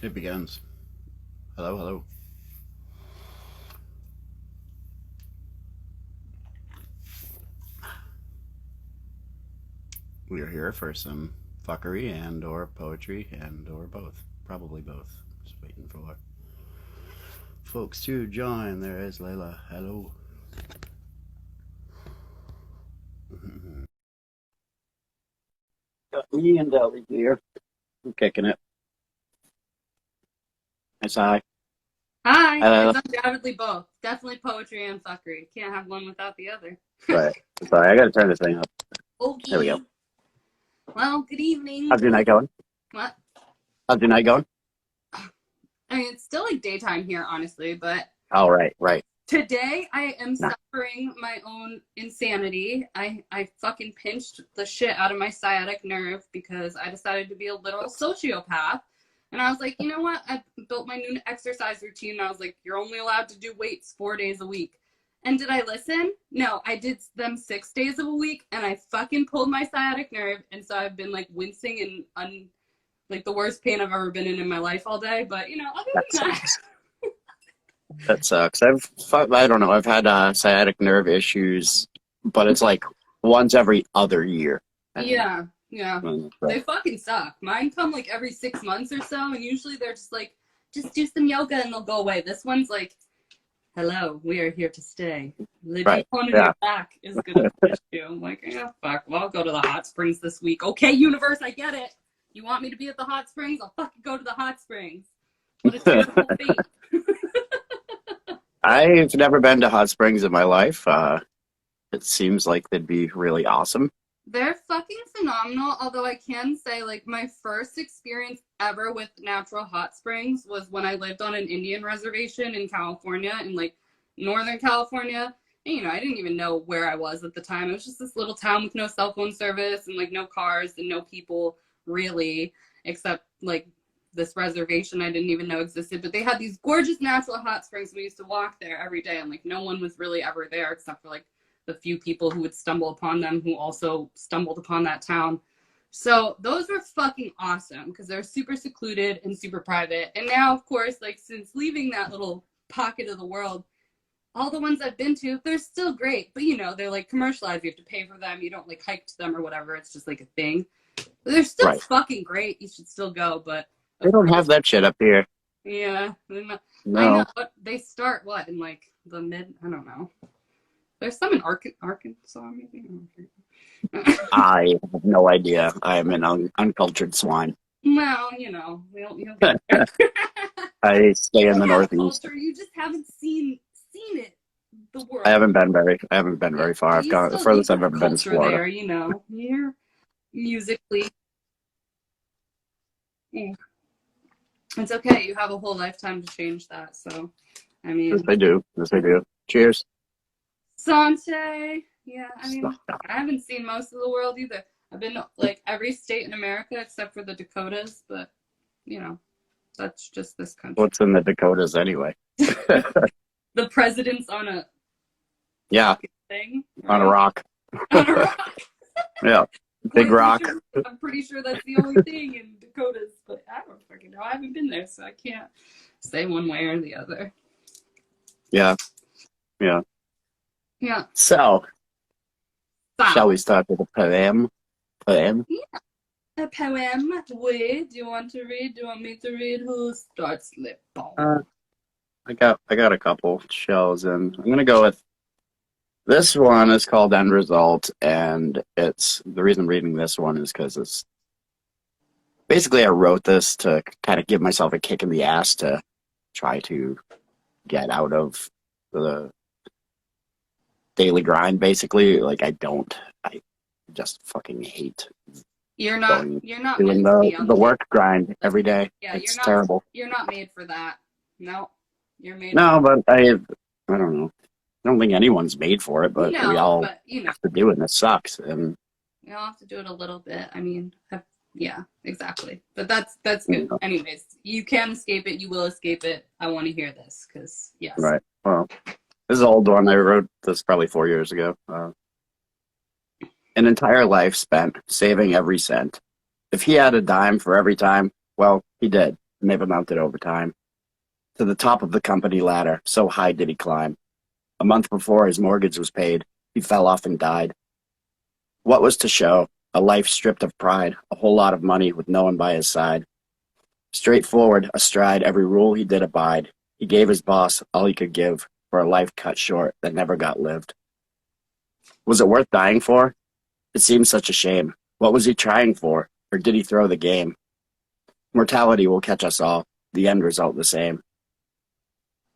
It begins. Hello, hello. We are here for some fuckery and or poetry and or both. Probably both. Just waiting for folks to join. There is Layla. Hello. Got me and Ellie here. I'm kicking it. It's hi. Hi, Hi, it's Layla. undoubtedly both. Definitely poetry and fuckery. Can't have one without the other. Right. Sorry, I gotta turn this thing up. There we go. Okay. Well, good evening. How's your night going? What? How's your night going? I mean, it's still like daytime here, honestly, but Oh, right. today I am Nah. suffering my own insanity. I fucking pinched the shit out of my sciatic nerve because I decided to be a literal sociopath. And I was like, you know what? I built my new exercise routine. And I was like, you're only allowed to do weights 4 days a week. And did I listen? No, I did them 6 days of a week, and I fucking pulled my sciatic nerve. And so I've been like wincing and like the worst pain I've ever been in my life all day. But you know, other That than that, sucks. That sucks. I don't know. I've had sciatic nerve issues, but it's like once every other year. yeah, yeah, they So, fucking suck. Mine come like every 6 months or so, and usually they're just like, just do some yoga and they'll go away. This one's like, hello, we are here to stay. The right. decon in Yeah. your back is gonna push you. I'm like, yeah, fuck. Well, I'll go to the hot springs this week. Okay, universe, I get it. You want me to be at the hot springs? I'll fucking go to the hot springs. What a terrible fate. I've never been to hot springs in my life. It seems like they'd be really awesome. They're fucking phenomenal. Although I can say, like, my first experience ever with natural hot springs was when I lived on an Indian reservation in California, in like Northern California. And, you know, I didn't even know where I was at the time. It was just this little town with no cell phone service and like no cars and no people really, except like this reservation I didn't even know existed. But they had these gorgeous natural hot springs. We used to walk there every day, and like no one was really ever there except for like the few people who would stumble upon them who also stumbled upon that town. So those were fucking awesome because they're super secluded and super private. And now, of course, like since leaving that little pocket of the world, all the ones I've been to, they're still great. But you know, they're like commercialized. You have to pay for them. You don't like hike to them or whatever. It's just like a thing. But they're still Right. fucking great. You should still go. But They of don't have course, that shit up here. yeah, I know. No. But they start what in like the mid? I don't know. There's some in Arkansas, maybe. I have no idea. I am an uncultured swine. Well, you know, you'll get there. I stay in You the have Northeast. culture, you just haven't seen it. The I world. haven't been very. I haven't been Yeah, very far. I've gone. The you furthest I've got ever been is culture Florida. there. You know, you're musically. Yeah. It's okay. You have a whole lifetime to change that. So, I Yes, mean, I do. Yes, I do. Cheers. Sante. Yeah, I mean, I haven't seen most of the world either. I've been to, like every state in America except for the Dakotas, but you know, that's just this country. What's in the Dakotas anyway? The president's on a Yeah, thing, on a right? rock. On a rock. Yeah, big rock. I'm pretty sure that's the only thing in Dakotas, but I don't fucking know. I haven't been there, so I can't say one way or the other. Yeah, yeah. Yeah. So, shall So, we start with a poem? Poem? yeah, a poem. Wait, do you want to read? Do you want me to read? Who starts lip balm? I got a couple shells, and I'm gonna go with this one. Is called End Result, and it's the reason I'm reading this one is because it's basically I wrote this to kind of give myself a kick in the ass to try to get out of the daily grind. Basically, like I just fucking hate You're not. going You're not doing meant to be on the the daily. work grind every day. Yeah, It's terrible. You're not made for that. No, you're made. No, but I don't know. I don't think anyone's made for it, but we No, all but you know, have to do it, and it sucks. And you all have to do it a little bit. I mean, yeah, exactly. But that's you good. know, Anyways, you can escape it. You will escape it. I want to hear this because yes. right. Well, this is an old one. I wrote this probably 4 years ago. An entire life spent saving every cent. If he had a dime for every time, well, he did. and they've amounted over time. To the top of the company ladder, so high did he climb. A month before his mortgage was paid, he fell off and died. What was to show? A life stripped of pride, a whole lot of money with no one by his side. Straightforward, astride every rule he did abide. He gave his boss all he could give for a life cut short that never got lived. Was it worth dying for? It seemed such a shame. What was he trying for? Or did he throw the game? Mortality will catch us all, the end result the same.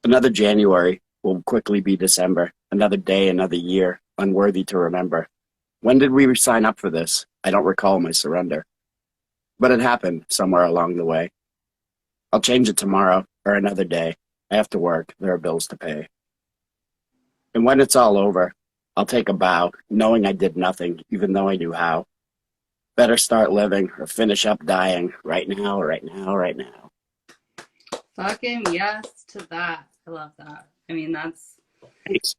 Another January will quickly be December. Another day, another year, unworthy to remember. When did we sign up for this? I don't recall my surrender. But it happened somewhere along the way. I'll change it tomorrow or another day. I have to work. There are bills to pay. And when it's all over, I'll take a bow, knowing I did nothing, even though I knew how. Better start living or finish up dying right now, right now, right now. Fucking yes to that. I love that. I mean, Thanks.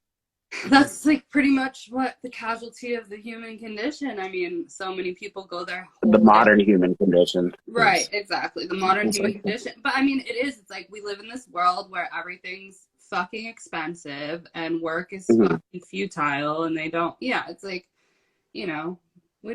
that's like pretty much what the casualty of the human condition. I mean, so many people go their whole The modern life. human condition. Right, exactly. The modern It's human like, condition. But I mean, it's like we live in this world where everything's fucking expensive and work is mhm. fucking futile and they don't, yeah, it's like, you know, we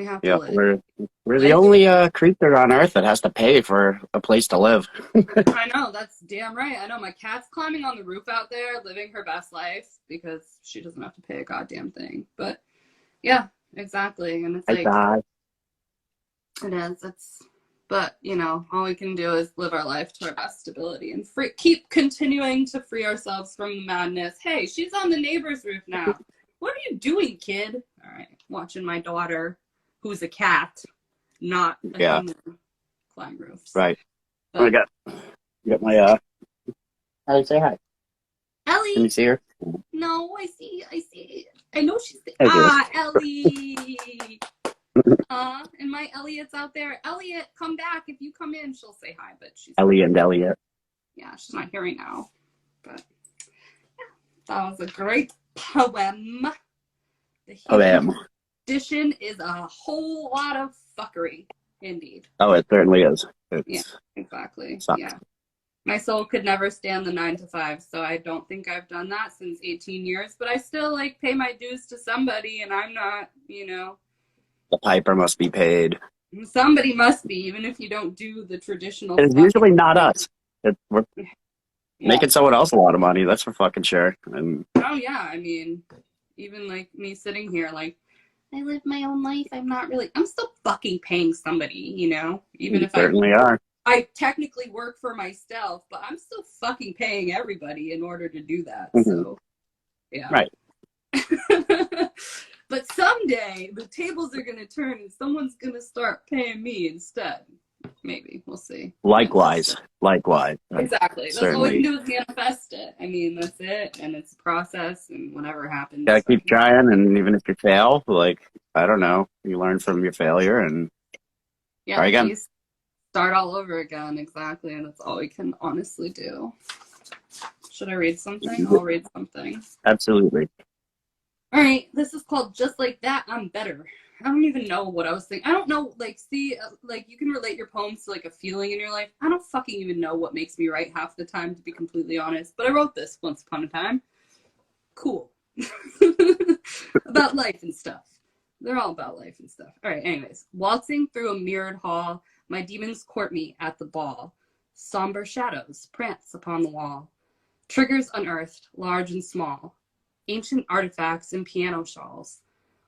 have to Yep, live. we're the Live. only creature on Earth that has to pay for a place to live. I know, that's damn right. I know my cat's climbing on the roof out there, living her best life because she doesn't have to pay a goddamn thing. But yeah, exactly. And it's I like, die. it is. But you know, all we can do is live our life to our best ability and keep continuing to free ourselves from the madness. Hey, she's on the neighbor's roof now. What are you doing, kid? All right, watching my daughter, who's a cat, not a human, climb roofs. Right. But, I got my how do you say hi? Ellie. Can you see her? No, I see. I know she's Ellie. And my Elliot's out there. Elliot, come back. If you come in, she'll say hi, but she's Ellie and Elliot. yeah, she's not here right now. But yeah, that was a great poem. The human condition is a whole lot of fuckery, indeed. Oh, it certainly is. Yeah, exactly. Sucks. Yeah. My soul could never stand the 9 to 5, so I don't think I've done that since 18 years, but I still like pay my dues to somebody, and I'm not, you know. The piper must be paid. Somebody must be, even if you don't do the traditional It's stuff. usually not us. We're making someone else a lot of money, that's for fucking sure. And oh yeah, I mean, even like me sitting here, like, I live my own life, I'm still fucking paying somebody, you know? Even if certainly are. I technically work for myself, but I'm still fucking paying everybody in order to do that. Mm-hmm. So, yeah. Right. But someday the tables are going to turn and someone's going to start paying me instead. Maybe. We'll see. Likewise. Exactly. That's Certainly. all we can do is manifest it. I mean, that's it. And it's a process and whatever happens. Gotta keep trying, and even if you fail, like, I don't know, you learn from your failure and try again. You start all over again. Exactly. And that's all we can honestly do. Should I read something? I'll read something. Absolutely. All right, this is called Just Like That, I'm Better. I don't even know what I was thinking. I don't know, like, see, like, you can relate your poems to, like, a feeling in your life. I don't fucking even know what makes me write half the time, to be completely honest. But I wrote this once upon a time. Cool. About life and stuff. They're all about life and stuff. All right, anyways. Waltzing through a mirrored hall, my demons court me at the ball. Somber shadows prance upon the wall. Triggers unearthed, large and small. Ancient artifacts and piano shawls.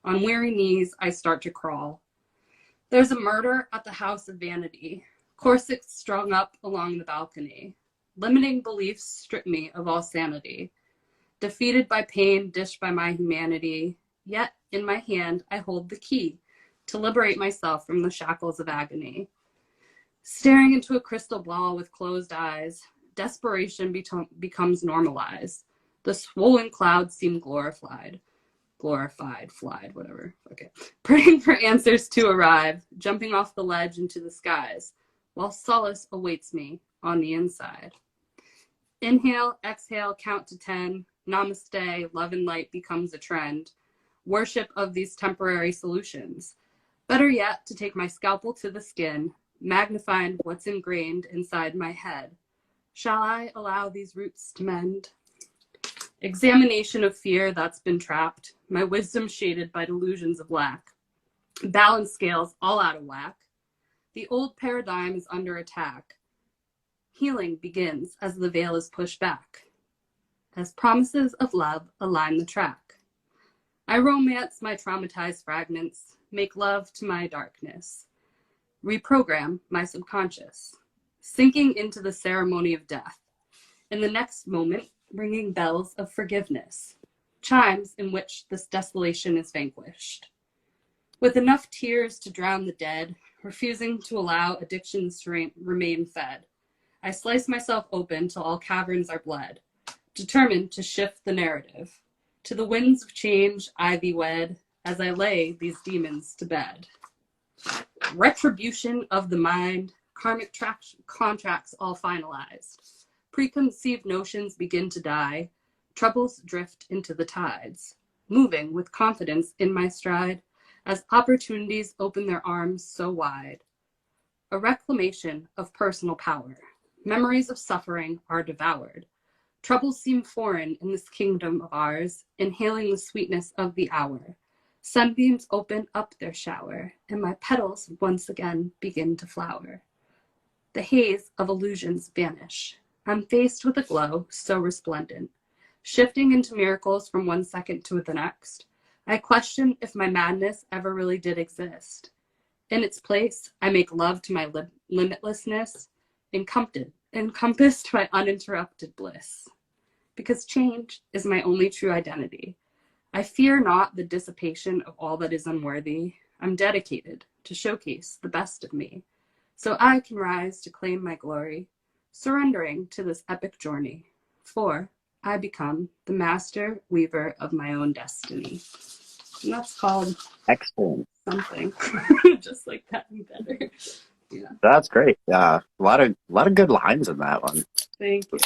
On weary knees, I start to crawl. There's a murder at the house of vanity. Corsets strung up along the balcony. Limiting beliefs strip me of all sanity. Defeated by pain, dished by my humanity. Yet, in my hand, I hold the key to liberate myself from the shackles of agony. Staring into a crystal ball with closed eyes, desperation becomes normalized. The swollen clouds seem glorified, flied, whatever. Okay. Praying for answers to arrive, jumping off the ledge into the skies, while solace awaits me on the inside. Inhale, exhale, count to 10. Namaste, love and light becomes a trend. Worship of these temporary solutions. Better yet, to take my scalpel to the skin, magnifying what's ingrained inside my head. Shall I allow these roots to mend? Examination of fear that's been trapped, my wisdom shaded by delusions of lack. Balance scales all out of whack. The old paradigm is under attack. Healing begins as the veil is pushed back, as promises of love align the track. I romance my traumatized fragments, make love to my darkness, reprogram my subconscious, sinking into the ceremony of death. In the next moment, ringing bells of forgiveness, chimes in which this desolation is vanquished. With enough tears to drown the dead, refusing to allow addictions to remain fed, I slice myself open till all caverns are bled, determined to shift the narrative. To the winds of change ivy wed, as I lay these demons to bed. Retribution of the mind, karmic contracts all finalized. Preconceived notions begin to die, troubles drift into the tides, moving with confidence in my stride, as opportunities open their arms so wide. A reclamation of personal power. Memories of suffering are devoured. Troubles seem foreign in this kingdom of ours, inhaling the sweetness of the hour. Sunbeams open up their shower, and my petals once again begin to flower. The haze of illusions vanish. I'm faced with a glow so resplendent. Shifting into miracles from one second to the next, I question if my madness ever really did exist. In its place, I make love to my limitlessness, encompassed by uninterrupted bliss. Because change is my only true identity. I fear not the dissipation of all that is unworthy. I'm dedicated to showcase the best of me, so I can rise to claim my glory, surrendering to this epic journey. For I become the master weaver of my own destiny. And that's called Excellent. something. Just like that and better. Yeah. That's great. A lot of good lines in that one. Thank you.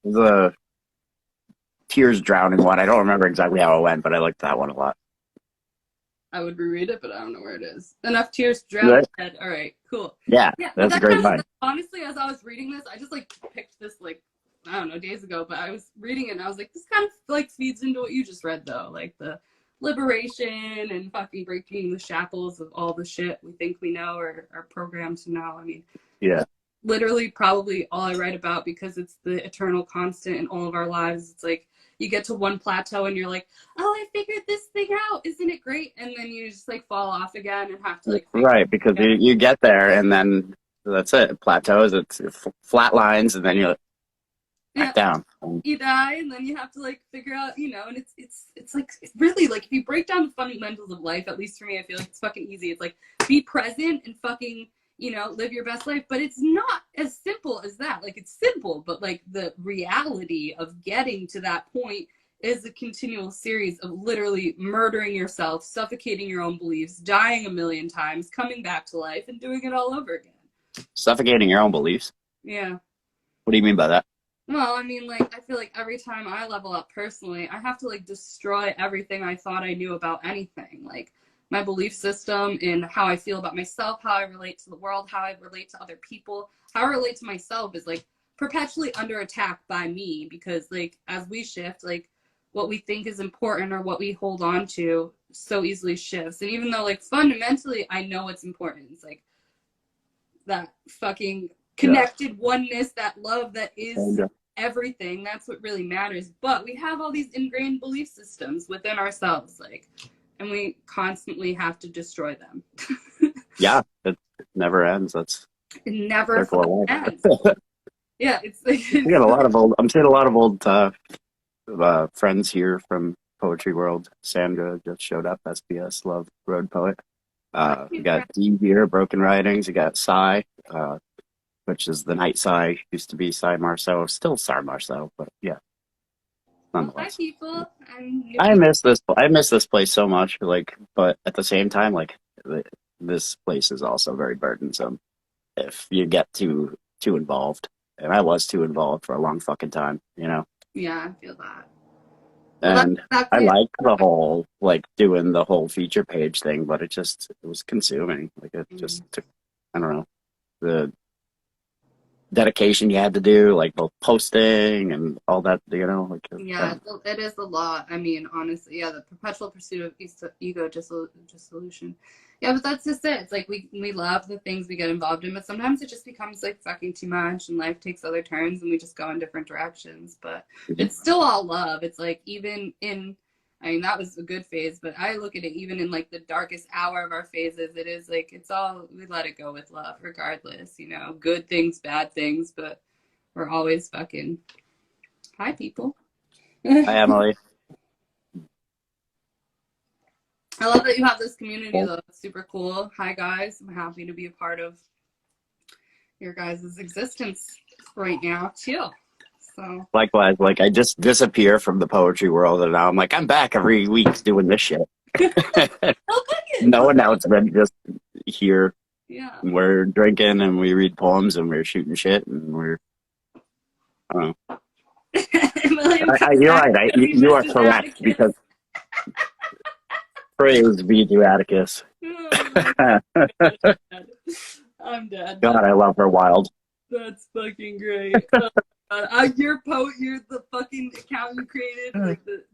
The tears drowning one. I don't remember exactly how it went, but I liked that one a lot. I would reread it, but I don't know where it is. Enough tears drown Right. head. All right, cool. Yeah, Yeah, that's a great line. Honestly, as I was reading this, I just like picked this like I don't know days ago, but I was reading it and I was like, this kind of like feeds into what you just read though, like the liberation and fucking breaking the shackles of all the shit we think we know or are programmed to know. I mean, Yeah. Literally probably all I write about because it's the eternal constant in all of our lives. It's like you get to one plateau and you're like, oh, I figured this thing out. Isn't it great? And then you just like fall off again and have to like Right, because you get there and then that's it. It plateaus, it's flat lines, and then you back down. You die and then you have to like figure out, you know, and it's like really like if you break down the fundamentals of life, at least for me, I feel like it's fucking easy. It's like be present and fucking, you know, live your best life. But it's not as simple as that. Like it's simple, but like the reality of getting to that point is a continual series of literally murdering yourself, suffocating your own beliefs, dying a million times, coming back to life, and doing it all over again. Suffocating your own beliefs? Yeah. What do you mean by that? Well, I mean, like, I feel like every time I level up personally, I have to, like, destroy everything I thought I knew about anything. Like, my belief system and how I feel about myself, how I relate to the world, how I relate to other people, how I relate to myself is, like, perpetually under attack by me because, like, as we shift, like, what we think is important or what we hold on to so easily shifts. And even though, like, fundamentally, I know it's important. It's, like, that fucking connected oneness, that love that is everything. That's what really matters. But we have all these ingrained belief systems within ourselves, like, and we constantly have to destroy them. Yeah, it never ends. That's it never ends. Yeah, it's like we got a lot of old. I'm seeing a lot of old friends here from Poetry World. Sandra just showed up. SPS Love Road Poet. We got Dee here, Broken Writings. You got Psy, which is the Night Psy. Used to be Psy Marceau, still Psy Marceau, but yeah. Nonetheless. Hi, people. I miss this. I miss this place so much. Like, but at the same time, like this place is also very burdensome if you get too involved. And I was too involved for a long fucking time, you know. Yeah, I feel that. And I like the whole, like, doing the whole feature page thing, but it was consuming. Like, it just took, I don't know. the dedication you had to do, like both posting and all that, like Yeah, it is a lot. I mean, honestly, yeah, the perpetual pursuit of ego dissolution. Yeah, but that's just it. It's like we love the things we get involved in, but sometimes it just becomes like fucking too much, and life takes other turns, and we just go in different directions. But it's still all love. It's like even in, I mean, that was a good phase, but I look at it even in like the darkest hour of our phases. It is like it's all we let it go with love, regardless. Good things, bad things, but we're always fucking. Hi, people. Hi, Emily. I love that you have this community, though. It's super cool. Hi, guys. I'm happy to be a part of your guys' existence right now, too. So Likewise, like I just disappear from the poetry world, and now I'm like, I'm back every week doing this shit. No announcement, just here. Yeah. We're drinking and we read poems and we're shooting shit and I don't know. You're right. You are correct because praise be to Atticus. I'm dead. God, I love her wild. That's fucking great. You're the fucking account you created.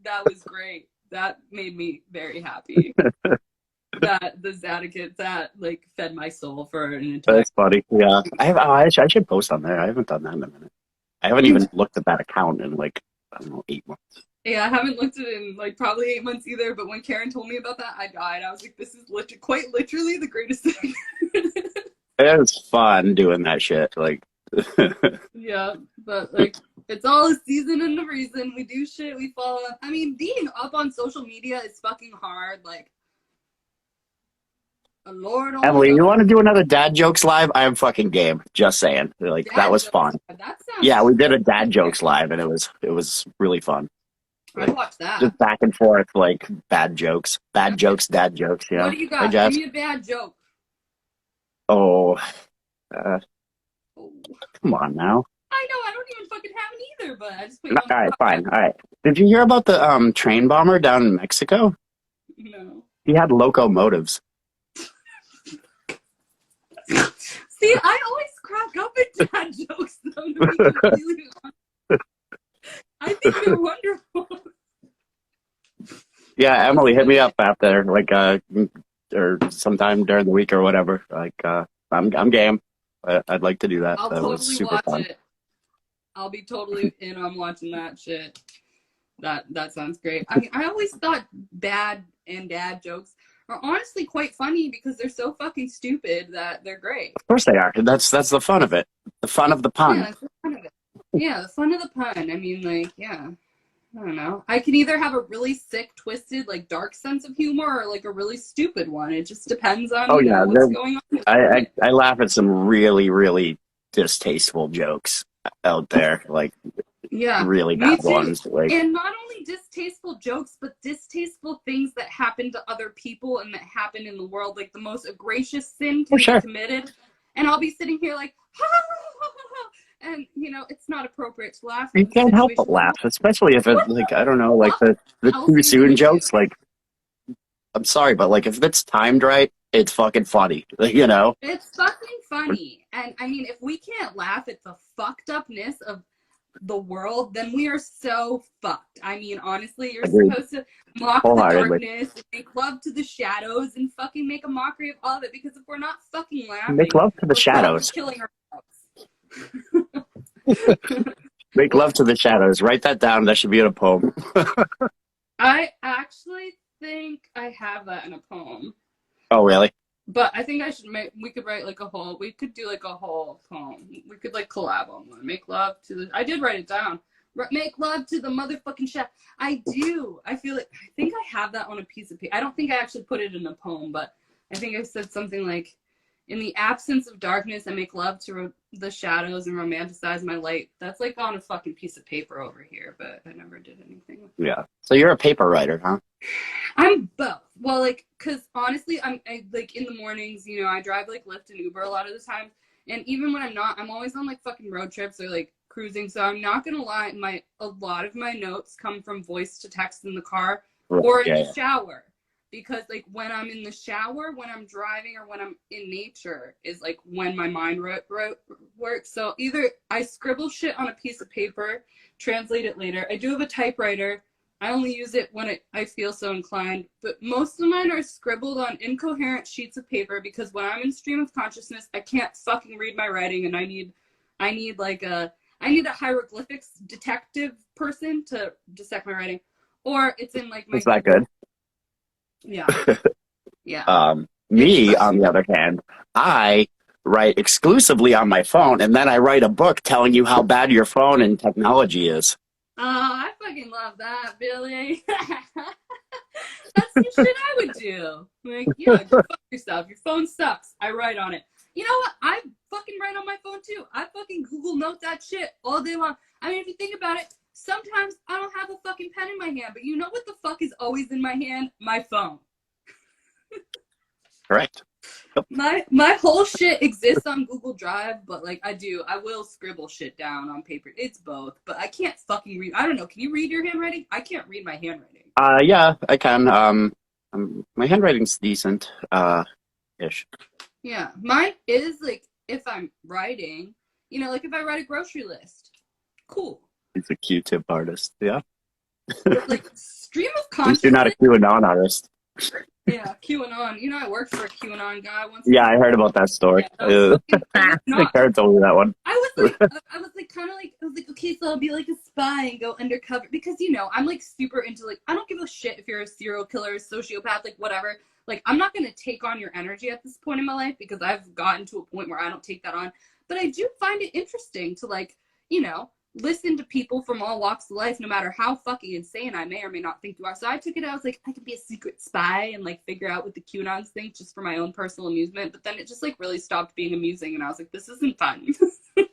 That was great. That made me very happy. That the Zadikit that like fed my soul for an entire. That's funny. Yeah, I should post on there. I haven't done that in a minute. I haven't even looked at that account in like I don't know 8 months. Yeah, I haven't looked at it in like probably 8 months either. But when Karen told me about that, I died. I was like, this is quite literally the greatest thing. It was fun doing that shit. Like. Yeah, but like it's all a season and a reason. We do shit. We follow. I mean, being up on social media is fucking hard. Like. Lord Emily, you want to do another dad jokes live? I am fucking game. Just saying, like that was fun. Yeah, we did a dad jokes live, and it was really fun. I'd watch that. Just back and forth, like bad jokes, dad jokes. What do you got? Give me a bad joke. Oh, come on now. I know I don't even fucking have it either, but I just put. All right, fine. All right. Did you hear about the train bomber down in Mexico? No. He had locomotives. See, I always crack up at dad jokes, though, to be completely honest. I think they're wonderful. Yeah, Emily, hit me up after, like, or sometime during the week or whatever. Like, I'm game. I'd like to do that. I'll that totally was super watch fun. it. I'll be totally in on watching that shit. That sounds great. I mean, I always thought bad and dad jokes are honestly quite funny because they're so fucking stupid that they're great. Of course they are. That's the fun of it. The fun of the pun. Yeah, that's the fun of it. Yeah, the fun of the pun. I mean, like, yeah. I don't know. I can either have a really sick, twisted, like dark sense of humor or like a really stupid one. It just depends on what's going on. I laugh at some really, really distasteful jokes out there. Like really bad ones. Like, and not only distasteful jokes, but distasteful things that happen to other people and that happen in the world. Like the most egregious sin can be committed. And I'll be sitting here like, ha, ha, ha, ha, ha. And it's not appropriate to laugh. You can't help but laugh, especially if it's like I don't know, like the too soon jokes. Like, I'm sorry, but like if it's timed right, it's fucking funny. It's fucking funny. And I mean, if we can't laugh at the fucked upness of the world, then we are so fucked. I mean, honestly, you're supposed to mock the darkness, make love to the shadows, and fucking make a mockery of all of it. Because if we're not fucking laughing, make love to the shadows. Killing ourselves. Make love to the shadows. Write that down. That should be in a poem. I actually think I have that in a poem. Oh, really? But I think we could write like we could do like a whole poem. We could like collab on one. Make love to the, I did write it down. Make love to the motherfucking shadow. I do. I think I have that on a piece of paper. I don't think I actually put it in a poem, but I think I said something like, in the absence of darkness, I make love to the shadows and romanticize my light. That's like on a fucking piece of paper over here, but I never did anything with it. Yeah. So you're a paper writer, huh? I'm both. Well, like, because honestly, I like in the mornings, I drive like Lyft and Uber a lot of the time. And even when I'm not, I'm always on like fucking road trips or like cruising. So I'm not going to lie. A lot of my notes come from voice to text in the car or in the shower. because like when I'm in the shower, when I'm driving, or when I'm in nature is like when my mind works. So either I scribble shit on a piece of paper, translate it later. I do have a typewriter. I only use it when I feel so inclined, but most of mine are scribbled on incoherent sheets of paper because when I'm in stream of consciousness, I can't fucking read my writing, and I need like I need a hieroglyphics detective person to dissect my writing, or it's in like my Is that good? yeah. Yeah. It's Me, on the other hand, I write exclusively on my phone, and then I write a book telling you how bad your phone and technology is. Oh, I fucking love that, Billy. That's some shit I would do. Like, yeah, go fuck yourself. Your phone sucks. I write on it. You know what? I fucking write on my phone too. I fucking Google Note that shit all day long. I mean, if you think about it, sometimes I don't have a fucking pen in my hand, but you know what the fuck is always in my hand? My phone. Correct. Yep. My whole shit exists on Google Drive, but like I will scribble shit down on paper. It's both, but I can't fucking read. I don't know. Can you read your handwriting? I can't read my handwriting. Yeah, I can. My handwriting's decent, ish. Yeah, mine is like if I'm writing, like if I write a grocery list, cool. He's a Q-tip artist. Yeah. But like stream of At least you're not a consciousness. QAnon artist. Yeah, QAnon. I worked for a QAnon guy once. Yeah, I heard about that story. Yeah, that I was think Karen told me that one. I was like, kind of like, I was like, okay, so I'll be like a spy and go undercover because I'm like super into like, I don't give a shit if you're a serial killer, sociopath, like whatever. Like, I'm not gonna take on your energy at this point in my life because I've gotten to a point where I don't take that on. But I do find it interesting to like, listen to people from all walks of life, no matter how fucking insane I may or may not think you are. So I took it, I was like, I could be a secret spy and like figure out what the QAnons think just for my own personal amusement. But then it just like really stopped being amusing, and I was like, this isn't fun.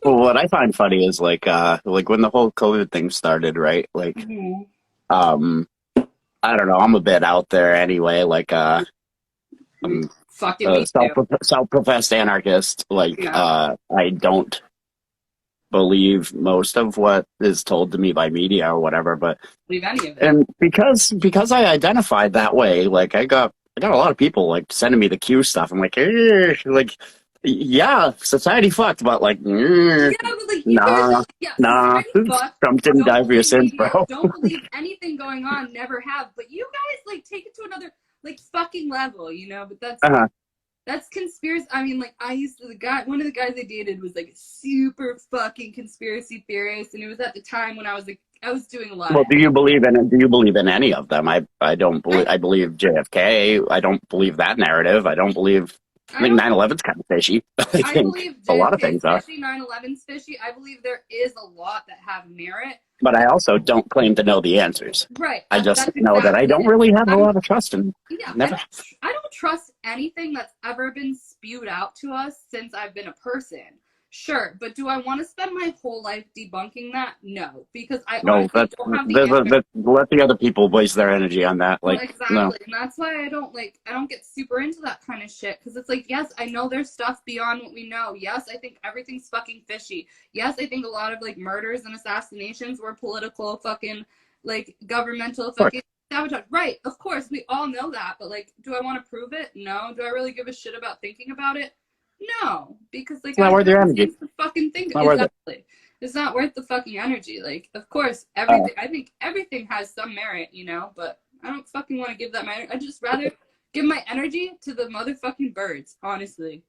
Well, what I find funny is like when the whole COVID thing started, right? Like, Mm-hmm. I don't know. I'm a bit out there anyway. Like, I'm Fucking a me too. self-professed anarchist. Like, Yeah. I don't believe most of what is told to me by media or whatever, but Believe any of it. and because I identified that way, like I got a lot of people like sending me the Q stuff. I'm like, like, yeah, society fucked, but like, Yeah, but like you guys nah, are, yeah, nah. society fucked. Trump didn't Don't die for your believe sins, media. bro. Don't believe anything going on. Never have. But you guys like take it to another like fucking level, But Uh-huh. that's conspiracy. I mean, like one of the guys I dated was like a super fucking conspiracy theorist, and it was at the time when I was like I was doing a lot Well, of do you believe in any of them? I don't believe. I, I believe JFK. I don't believe that narrative. I don't believe. I I think don't 9/11's kind of fishy. I I think believe a lot of JFK's things are. fishy, 9/11's fishy. I believe there is a lot that have merit. But I also don't claim to know the answers. Right. I just That's know that I exactly don't it. really have a I'm lot of trust in. Yeah, Never. I don't trust anything that's ever been spewed out to us since I've been a person. Sure, but do I want to spend my whole life debunking that? No, because I No, honestly don't have the answer. let the other people waste their energy on that. Well, Like, no. exactly, and that's why I don't get super into that kind of shit because it's like, yes, I know there's stuff beyond what we know. Yes, I think everything's fucking fishy. Yes, I think a lot of like murders and assassinations were political fucking like governmental fucking sabotage. Right, of course, we all know that, but like, do I want to prove it? No. Do I really give a shit about thinking about it? No, because like It's not I have worth your other energy. things to fucking think. It's not worth it. Exactly. It's not worth the fucking energy. Like, of course, Uh, everything. I think everything has some merit, but I don't fucking want to give that my. I just rather give my energy to the motherfucking birds. Honestly,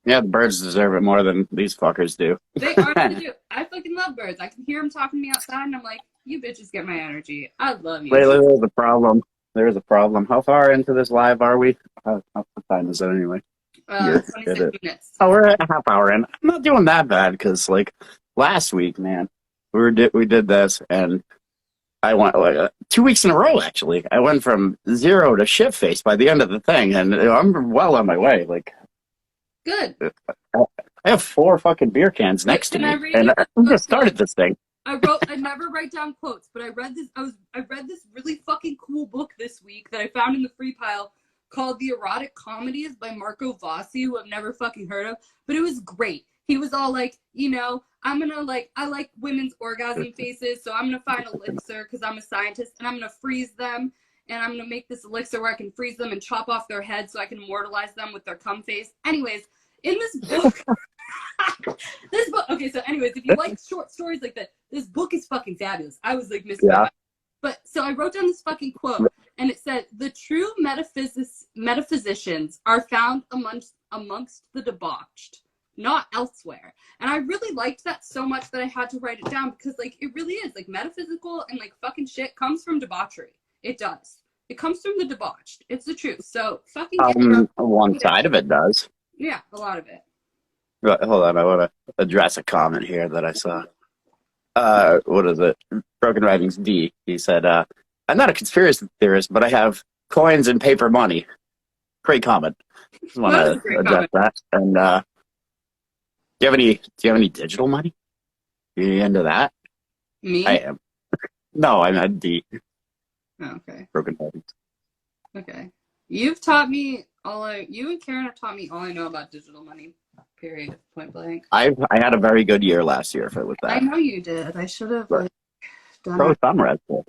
yeah, the birds deserve it more than these fuckers do. they honestly do. I fucking love birds. I can hear them talking to me outside, and I'm like, you bitches get my energy. I love you. Layla, there's a problem. There's a problem. How far into this live are we? What time is it anyway? 26 minutes. Oh, we're at a half hour in. I'm not doing that bad because, like, last week, man, we did this, and I went like 2 weeks in a row. Actually, I went from 0 to shit face by the end of the thing, and I'm well on my way. Like, Good. I have 4 fucking beer cans next to me, and I just started this thing. I never write down quotes, but I read this really fucking cool book this week that I found in the free pile called The Erotic Comedies by Marco Vossi, who I've never fucking heard of, but it was great. He was all like, I like women's orgasm faces, so I'm gonna find elixir because I'm a scientist and I'm gonna freeze them and I'm gonna make this elixir where I can freeze them and chop off their heads so I can immortalize them with their cum face. Anyways, in this book, this book. Okay, so anyways, if you like short stories like that, this book is fucking fabulous. I was like missing Yeah. But so I wrote down this fucking quote, and it said, "The true metaphysicians are found amongst the debauched, not elsewhere." And I really liked that so much that I had to write it down because, like, it really is like metaphysical and like fucking shit comes from debauchery. It does. It comes from the debauched. It's the truth. So fucking One side of it does. Yeah, a lot of it. But hold on, I want to address a comment here that I saw. What is it? Broken Writings D. He said, "I'm not a conspiracy theorist, but I have coins and paper money." Great comment. Just want That was a to great address comment. that. And do you have any digital money? Are you into that? Me? I am. No, I'm not D. Oh, okay. Broken Writings. Okay. You've taught me you and Karen have taught me all I know about digital money. Period. Point blank. I had a very good year last year with I that. know you did. I should have But done pro it. thumb Red Bull.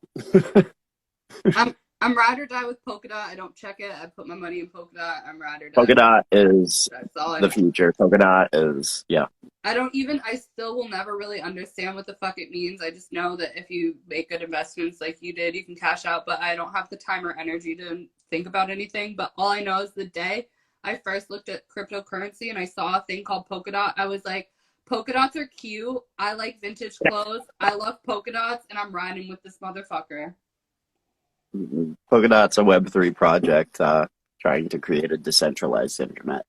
I'm ride or die with Polkadot. I don't check it. I put my money in Polkadot. I'm ride or die. Polkadot is That's all I the know. future. Polkadot is I still will never really understand what the fuck it means. I just know that if you make good investments like you did, you can cash out, but I don't have the time or energy to think about anything. But all I know is the day I first looked at cryptocurrency and I saw a thing called Polkadot, I was like, polka dots are cute. I like vintage clothes. I love polka dots, and I'm riding with this motherfucker. Polkadot's a Web3 project trying to create a decentralized internet.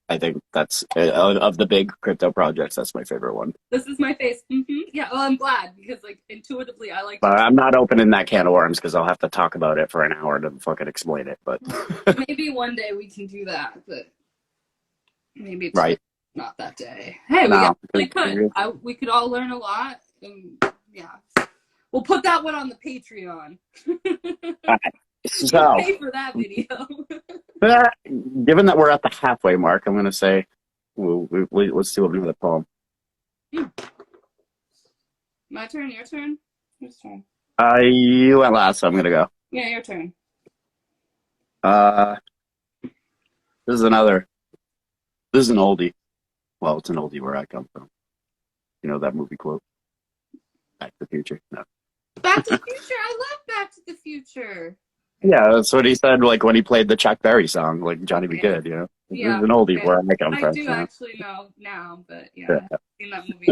I think that's of the big crypto projects. That's my favorite one. This is my face. Yeah, well, I'm glad because, like, intuitively, I like. But I'm not opening that can of worms because I'll have to talk about it for an hour to fucking explain it. But Maybe one day we can do that, but maybe it's right, not that day. Hey, we could all learn a lot, and yeah, we'll put that one on the Patreon. So, pay for that video. Given that we're at the halfway mark, I'm going to say let's do another poem. My turn, your turn? Whose turn? You went last, so I'm going to go. Yeah, your turn. This is an oldie. Well, it's an oldie where I come from. You know that movie quote? Back to the Future? No. Back to the Future? I love Back to the Future. Yeah, that's what he said, like, when he played the Chuck Berry song, like, Johnny Be Good, you know? Yeah. It's an oldie where I come from. I do actually know now, but yeah, I've seen that movie.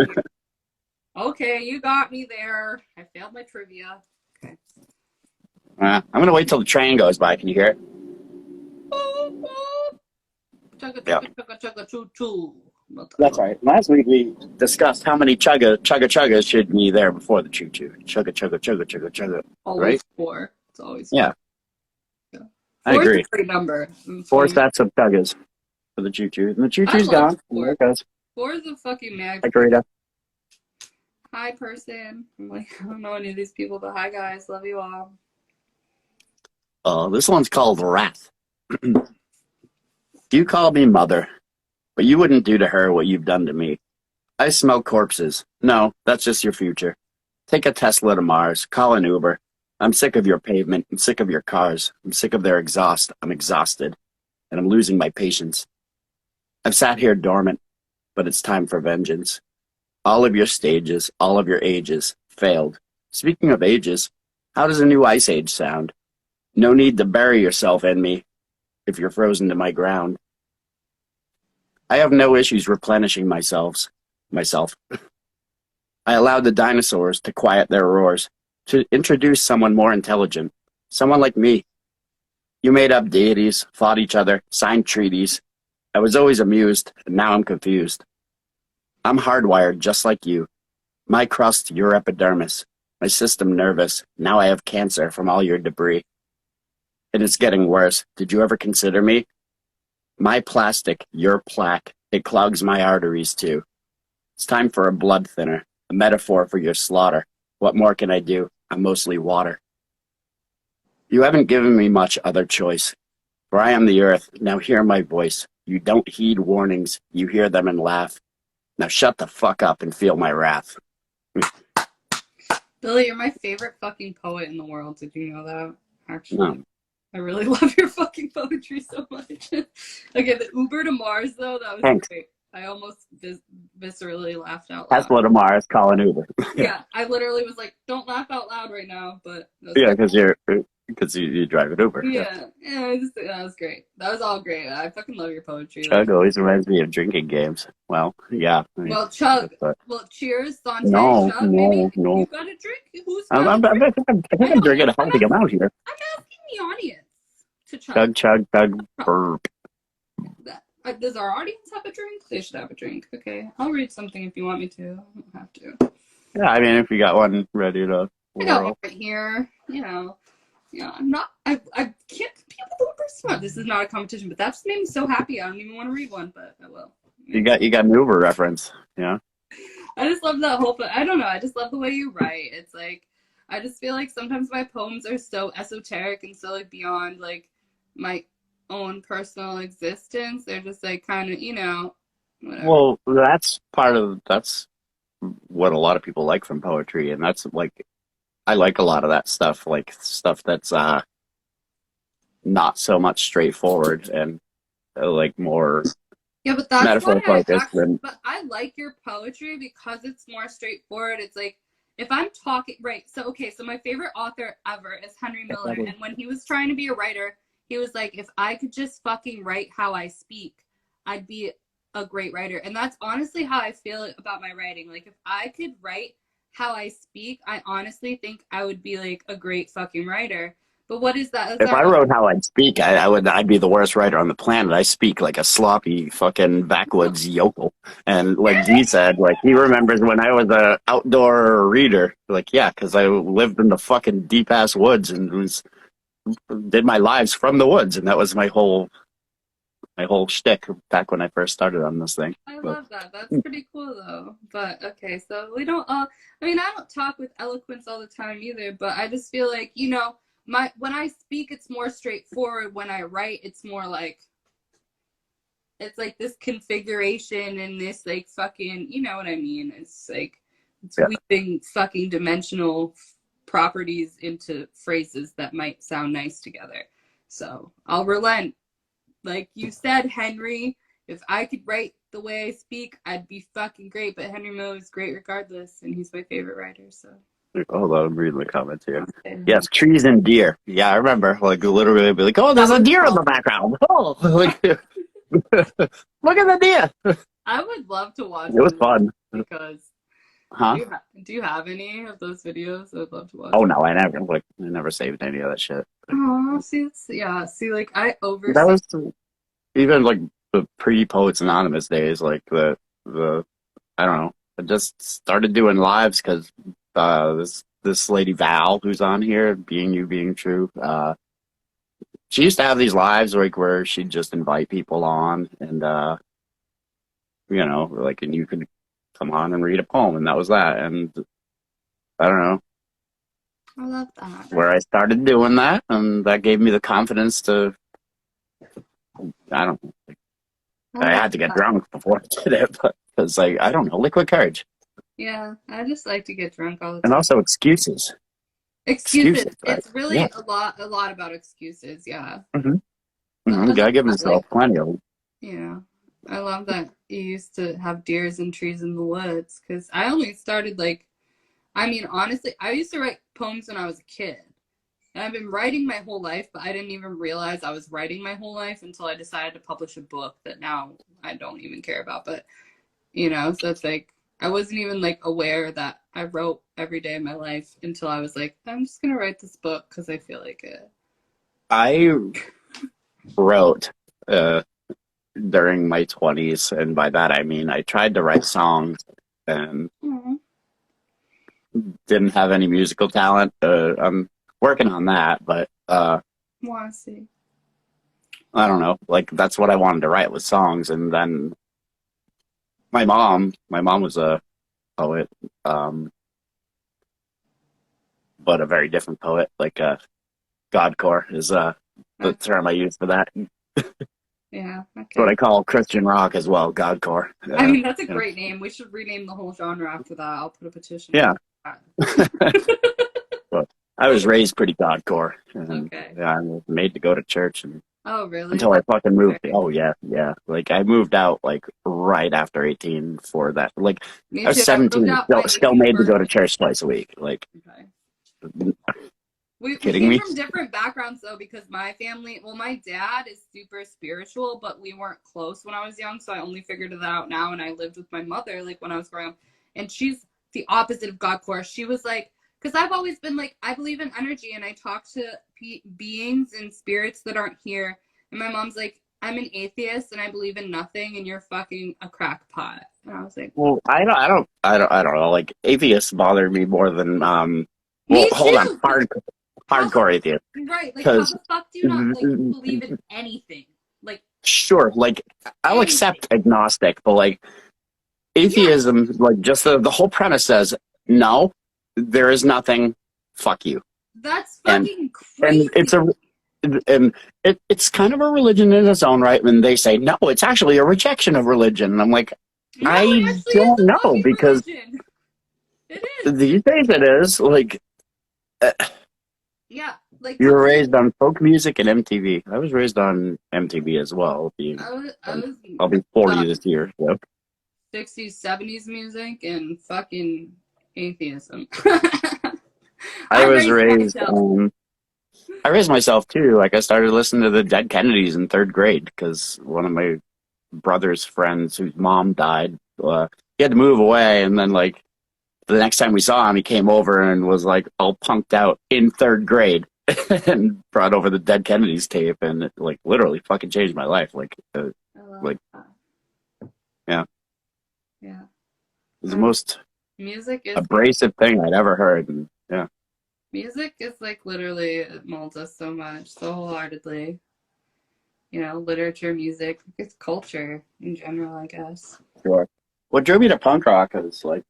Okay, you got me there. I failed my trivia. Okay. I'm going to wait till the train goes by. Can you hear it? Chugga, Yeah. chugga, chugga, choo, choo. That's right. Last week we discussed how many chuggas should be there before the choo-choo. Chugga, chugga, chugga, chugga, chugga. Always right? 4. It's always 4. Yeah. I 4 agree. is a great number. 4 sets of chuggas for the choo-choo. And the choo-choo's gone. 4. There it goes. 4 is a fucking Hi, mag. Karita. Hi, person. I'm like, I don't know any of these people, but hi, guys. Love you all. This one's called Wrath. You call me mother, but you wouldn't do to her what you've done to me. I smell corpses. No, that's just your future. Take a Tesla to Mars. Call an Uber. I'm sick of your pavement. I'm sick of your cars. I'm sick of their exhaust. I'm exhausted. And I'm losing my patience. I've sat here dormant, but it's time for vengeance. All of your stages, all of your ages, failed. Speaking of ages, how does a new ice age sound? No need to bury yourself in me if you're frozen to my ground. I have no issues replenishing myself. I allowed the dinosaurs to quiet their roars, to introduce someone more intelligent, someone like me. You made up deities, fought each other, signed treaties. I was always amused, and now I'm confused. I'm hardwired just like you. My crust, your epidermis. My system nervous. Now I have cancer from all your debris. And it's getting worse. Did you ever consider me? My plastic, your plaque. It clogs my arteries too. It's time for a blood thinner, a metaphor for your slaughter. What more can I do? I'm mostly water. You haven't given me much other choice. For I am the earth. Now hear my voice. You don't heed warnings. You hear them and laugh. Now shut the fuck up and feel my wrath. Billy, you're my favorite fucking poet in the world. Did you know that? Actually, No, I really love your fucking poetry so much. Okay, the Uber to Mars though, that was thanks. great. I almost viscerally laughed out loud. Tesla tomorrow is calling Uber. Yeah, Yeah, I literally was like, "Don't laugh out loud right now," but that's yeah, great. because you drive an Uber. Yeah. Yeah, that was great. That was all great. I fucking love your poetry. Like, Chug always reminds me of drinking games. Well, yeah. I mean, well, Chug. but Well, cheers, Dante. no, Chug, maybe no, you no. got a drink. Who's I'm, got a I'm, I'm, drink? I I think I'm know. drinking a healthy amount here. I'm asking the audience to chug. Chug, chug, chug, burp. Does our audience have a drink? They should have a drink. Okay, I'll read something if you want me to. I don't have to. Yeah, I mean, if you got one ready to I got one whirl. right here. Yeah, I'm not. I can't compete with the person. This is not a competition, but that just made me so happy. I don't even want to read one, but I will. You got an Uber reference. Yeah. I just love that whole. I don't know. I just love the way you write. It's like I just feel like sometimes my poems are so esoteric and so like beyond like my own personal existence. They're just like kind of whatever. Well, that's what a lot of people like from poetry, and that's like I like a lot of that stuff, like stuff that's not so much straightforward and like more Yeah, but that's why metaphor I focused actually, than but I like your poetry because it's more straightforward. It's like if I'm talking, right? So, okay, so my favorite author ever is Henry Miller. And when he was trying to be a writer, he was like, if I could just fucking write how I speak, I'd be a great writer. And that's honestly how I feel about my writing. Like, if I could write how I speak, I honestly think I would be like a great fucking writer. But what is that? Is if that I wrong? wrote how I'd speak, I'd be the worst writer on the planet. I speak like a sloppy fucking backwoods yokel. And like G said, like he remembers when I was a outdoor reader. Like yeah, because I lived in the fucking deep ass woods and did my lives from the woods, and that was my whole shtick back when I first started on this thing. I But love that. That's pretty cool though. But okay, so we don't I mean I don't talk with eloquence all the time either, but I just feel like, my when I speak it's more straightforward. When I write it's more like it's like this configuration and this like fucking, you know what I mean? It's like it's yeah, weaving fucking dimensional properties into phrases that might sound nice together. So, I'll relent. Like you said, Henry, if I could write the way I speak, I'd be fucking great. But Henry Miller is great regardless, and he's my favorite writer. So, hold on, I'm reading the comments here. okay. Yes, trees and deer. Yeah, I remember. Like literally, I'd be like, "Oh, there's a deer in the background." Oh, like, look at the deer. I would love to watch It was those fun, because huh? do you have any of those videos? I'd love to watch. Oh no, I never saved any of that shit. Oh, see, like I That oversee. was even like the pre Poets Anonymous days, like the I don't know. I just started doing lives because this lady Val, who's on here, being you, being true. She used to have these lives like where she'd just invite people on, and like, and you could come on and read a poem, and that was that. And I don't know I love that. where I started doing that, and that gave me the confidence to. I don't know. I love had to get that. drunk before I did it, but because like I don't know, liquid courage, Yeah, I just like to get drunk all the and time. also excuses. Excuses. Excuses, right? It's really Yeah. a lot about excuses. Yeah. Mm-hmm. But I Gotta love give that. myself Like, plenty of them. yeah. I love that you used to have deers and trees in the woods because I only started like, I mean, honestly, I used to write poems when I was a kid. And I've been writing my whole life, but I didn't even realize I was writing my whole life until I decided to publish a book that now I don't even care about. But, so it's like, I wasn't even like aware that I wrote every day of my life until I was like, I'm just going to write this book because I feel like it. I wrote during my 20s, and by that I mean I tried to write songs and Aw. didn't have any musical talent. I'm working on that, but Want to see. I don't know. Like that's what I wanted to write was songs, and then my mom was a poet, but a very different poet. Like Godcore is the term I use for that. Yeah, It's what okay. I call Christian rock as well, Godcore. I mean, that's a Yeah. great name. We should rename the whole genre after that. I'll put a petition. Yeah. But I was raised pretty godcore, and Okay. yeah, I was made to go to church, and Oh, really? until I That's fucking moved. great. Oh yeah, yeah. Like I moved out like right after 18 for that. Like Me I was too. I moved 17, and out my still 18th made to go to birthday. church twice a week. Like, Okay. you We kidding came me? from different backgrounds though, because my family, well, my dad is super spiritual, but we weren't close when I was young, so I only figured it out now. And I lived with my mother like when I was growing up, and she's the opposite of Godcore. She was like, because I've always been like, I believe in energy, and I talk to beings and spirits that aren't here. And my mom's like, I'm an atheist and I believe in nothing, and you're fucking a crackpot. And I was like, Well, I don't know. Like atheists bother me more than Well, me hold on, too. 'Cause how the hardcore atheists, right? Like, how because the fuck do you not like believe in anything? Like sure, like I'll anything. accept agnostic, but like Yeah, atheism, like just the whole premise says no, there is nothing. Fuck you, that's and fucking and it's crazy. it's kind of a religion in its own right. When they say no, it's actually a rejection of religion. And I'm like, No, it I actually is don't a know fucking because religion. It is. these days it is like Yeah, like you were fucking. raised on folk music and MTV. I was raised on MTV as well. Being I was I'll be 40 on this year. So 60s, 70s music and fucking atheism. I I was raised raised. myself. I raised myself too. Like I started listening to the Dead Kennedys in third grade because one of my brother's friends, whose mom died, he had to move away, and then like the next time we saw him, he came over and was like all punked out in third grade and brought over the Dead Kennedys tape, and it, like literally fucking changed my life. I love Like that. yeah, it Yeah. was the most Music is abrasive thing I'd ever heard. And yeah, music is like literally it molds us so much, so wholeheartedly. You know, literature, music, it's culture in general, I guess. sure. What drew me to punk rock is like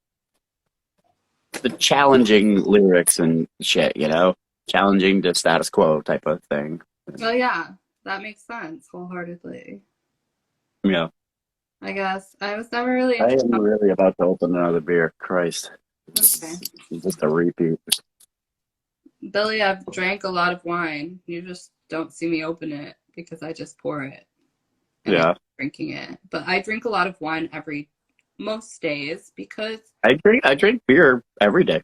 the challenging lyrics and shit, challenging the status quo type of thing. Well, yeah, that makes sense wholeheartedly. Yeah, I guess I was never really I into. am really about to open another beer. Christ, Okay, this is just a repeat. Billy, I've drank a lot of wine. You just don't see me open it because I just pour it and I Yeah, keep drinking it. But I drink a lot of wine most days because I drink beer every day.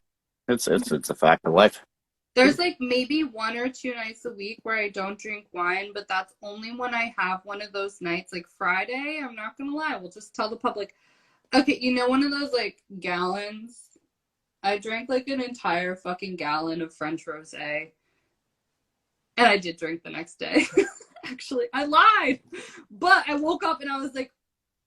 It's a fact of life. there's like maybe 1 or 2 nights a week where I don't drink wine, but that's only when I have one of those nights, like Friday. I'm not gonna lie, we'll just tell the public. Okay, you know, one of those like gallons. I drank like an entire fucking gallon of French rosé, and I did drink the next day. Actually, I lied, but I woke up and I was like,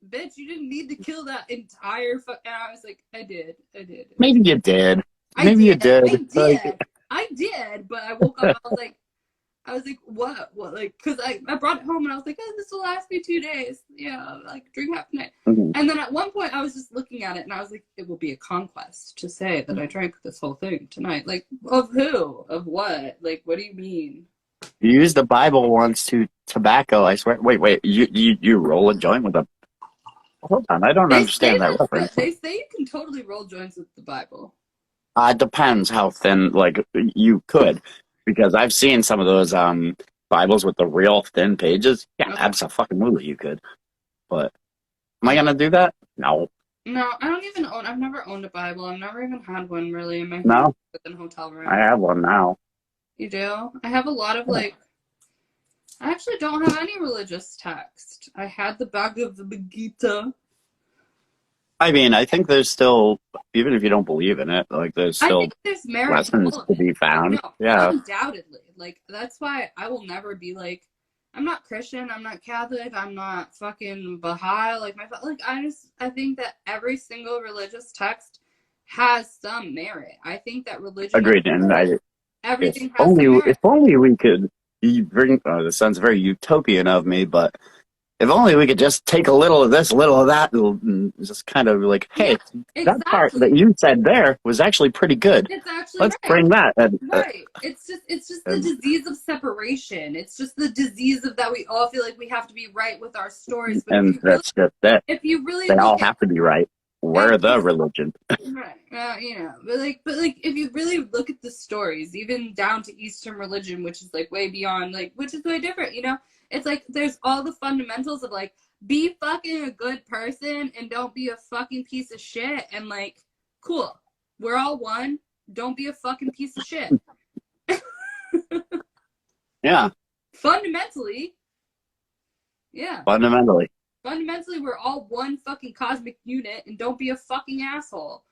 "Bitch, you didn't need to kill that entire." And I was like, "I did, I did, Maybe you did. I Maybe you did, I did. Like, did, I did." But I woke up, I was like, what? Like, because I brought it home and I was like, oh, this will last me 2 days. Yeah, like drink half a night. mhm. And then at one point I was just looking at it and I was like, it will be a conquest to say that I drank this whole thing tonight. Like, of who? Of what? Like, what do you mean? You use the Bible once to tobacco. I swear. Wait. You roll a joint with a. Hold on, I don't They say understand that reference. they say you can totally roll joints with the Bible. It depends how thin. Like you could, because I've seen some of those Bibles with the real thin pages. Yeah, Okay. absolutely you could. But am I gonna do that? No, No, I don't even own. I've never owned a Bible. I've never even had one really in my home no. within hotel I room. have one now. You do? I have a lot of like. I actually don't have any religious text. I had the Bhagavad Gita. I mean, I think there's still, even if you don't believe in it, like there's I still think there's merit to lessons all of to it. be found. No, Yeah, undoubtedly. Like that's why I will never be like, I'm not Christian, I'm not Catholic, I'm not fucking Baha'i. Like I think that every single religious text has some merit. I think that religion as agreed. a And whole, if everything has some only, merit. if only we could. You bring. This sounds very utopian of me, but if only we could just take a little of this, a little of that, and just kind of like, Yeah, hey, that part that exactly. you said there was actually pretty good. It's actually Let's right. bring that. Right. It's just the And, disease of separation. It's just the disease of that we all feel like we have to be right with our stories. But and that's just it. if you really They look all at have to be right. We're the religion. Right. But if you really look at the stories, even down to Eastern religion, which is like way beyond, like, which is way different, it's like there's all the fundamentals of like be fucking a good person and don't be a fucking piece of shit, and like, cool, we're all one. Don't be a fucking piece of shit. Yeah. Fundamentally, yeah. Fundamentally. Fundamentally, we're all one fucking cosmic unit, and don't be a fucking asshole.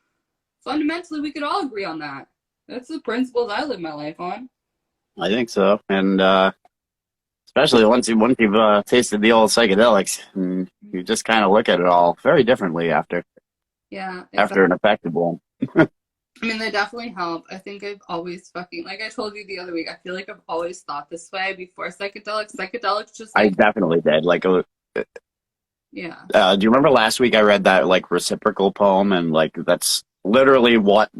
Fundamentally, we could all agree on that. That's the principles I live my life on. I think so. And especially once you've tasted the old psychedelics, and you just kind of look at it all very differently after Yeah. after an effective one. I mean, they definitely help. I think I've always fucking, like I told you the other week, I feel like I've always thought this way before psychedelics. Psychedelics just I like, definitely did. Like, yeah. do you remember last week I read that like reciprocal poem, and like that's literally what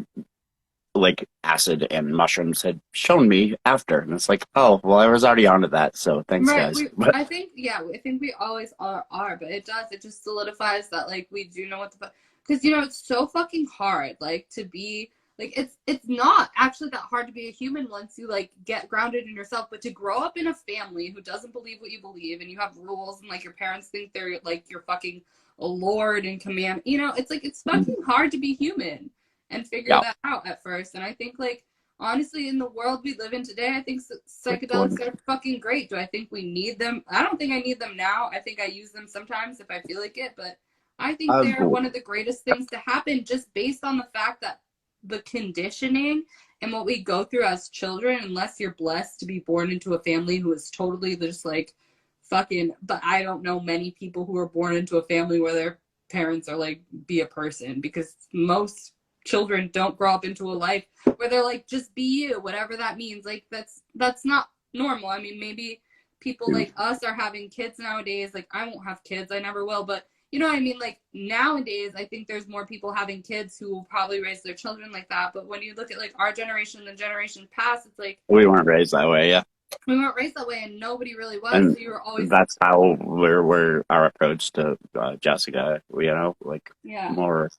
like acid and mushrooms had shown me after, and it's like, oh well, I was already onto that, so thanks, Right. guys. But I think, yeah, I think we always are, but it just solidifies that, like, we do know what the fuck, because, it's so fucking hard, like, to be, like, it's not actually that hard to be a human once you, like, get grounded in yourself, but to grow up in a family who doesn't believe what you believe, and you have rules, and, like, your parents think they're, like, your fucking lord and command, it's, like, it's fucking hard to be human and figure that out at first, and I think, like, honestly, in the world we live in today, I think psychedelics are fucking great. Do I think we need them? I don't think I need them now. I think I use them sometimes if I feel like it, but I think they're one of the greatest things to happen, just based on the fact that the conditioning and what we go through as children, unless you're blessed to be born into a family who is totally just like fucking, but I don't know many people who are born into a family where their parents are like, be a person, because most children don't grow up into a life where they're like, just be you, whatever that means. Like, that's not normal. I mean, maybe people like us are having kids nowadays. Like, I won't have kids, I never will, but you know what I mean? Like, nowadays, I think there's more people having kids who will probably raise their children like that. But when you look at like our generation and the generation past, it's like, we weren't raised that way, yeah. We weren't raised that way, and nobody really was. And so you were always, that's how we're our approach to Jessica, like more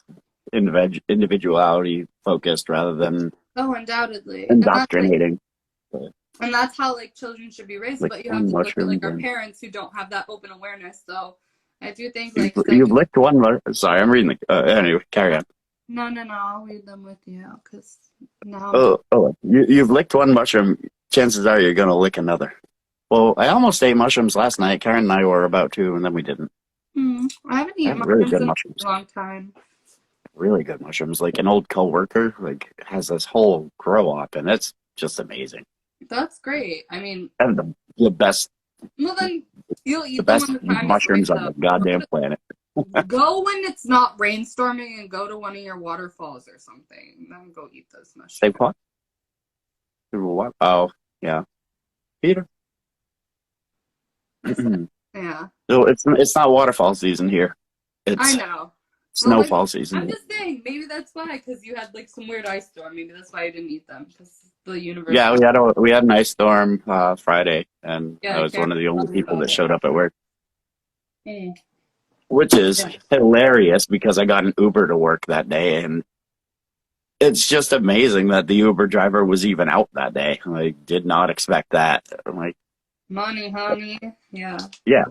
individuality focused rather than undoubtedly, indoctrinating. And that's how like children should be raised. Like, but you have to look at like our parents who don't have that open awareness. So I do think like you've licked one. Sorry, I'm reading. Anyway, carry on. No, I'll read them with you because now. You've licked one mushroom. Chances are you're gonna lick another. Well, I almost ate mushrooms last night. Karen and I were about to, and then we didn't. I haven't eaten really good mushrooms in a long time. Really good mushrooms. Like an old coworker, like has this whole grow up, and it's just amazing. That's great. I mean, and the best. Well, then you'll eat the best mushrooms on the goddamn planet. Go when it's not rainstorming and go to one of your waterfalls or something. Then go eat those mushrooms. Say what? What? Oh, yeah. Peter. Yeah. So it's not waterfall season here. I know. Snowfall season. I'm just saying, maybe that's why, because you had like some weird ice storm. Maybe that's why I didn't eat them, because the universe. Yeah, we had an ice storm Friday, and I was one of the only people that showed up at work. Which is hilarious because I got an Uber to work that day, and it's just amazing that the Uber driver was even out that day. I did not expect that. I'm like, money, honey. Yeah. Yeah.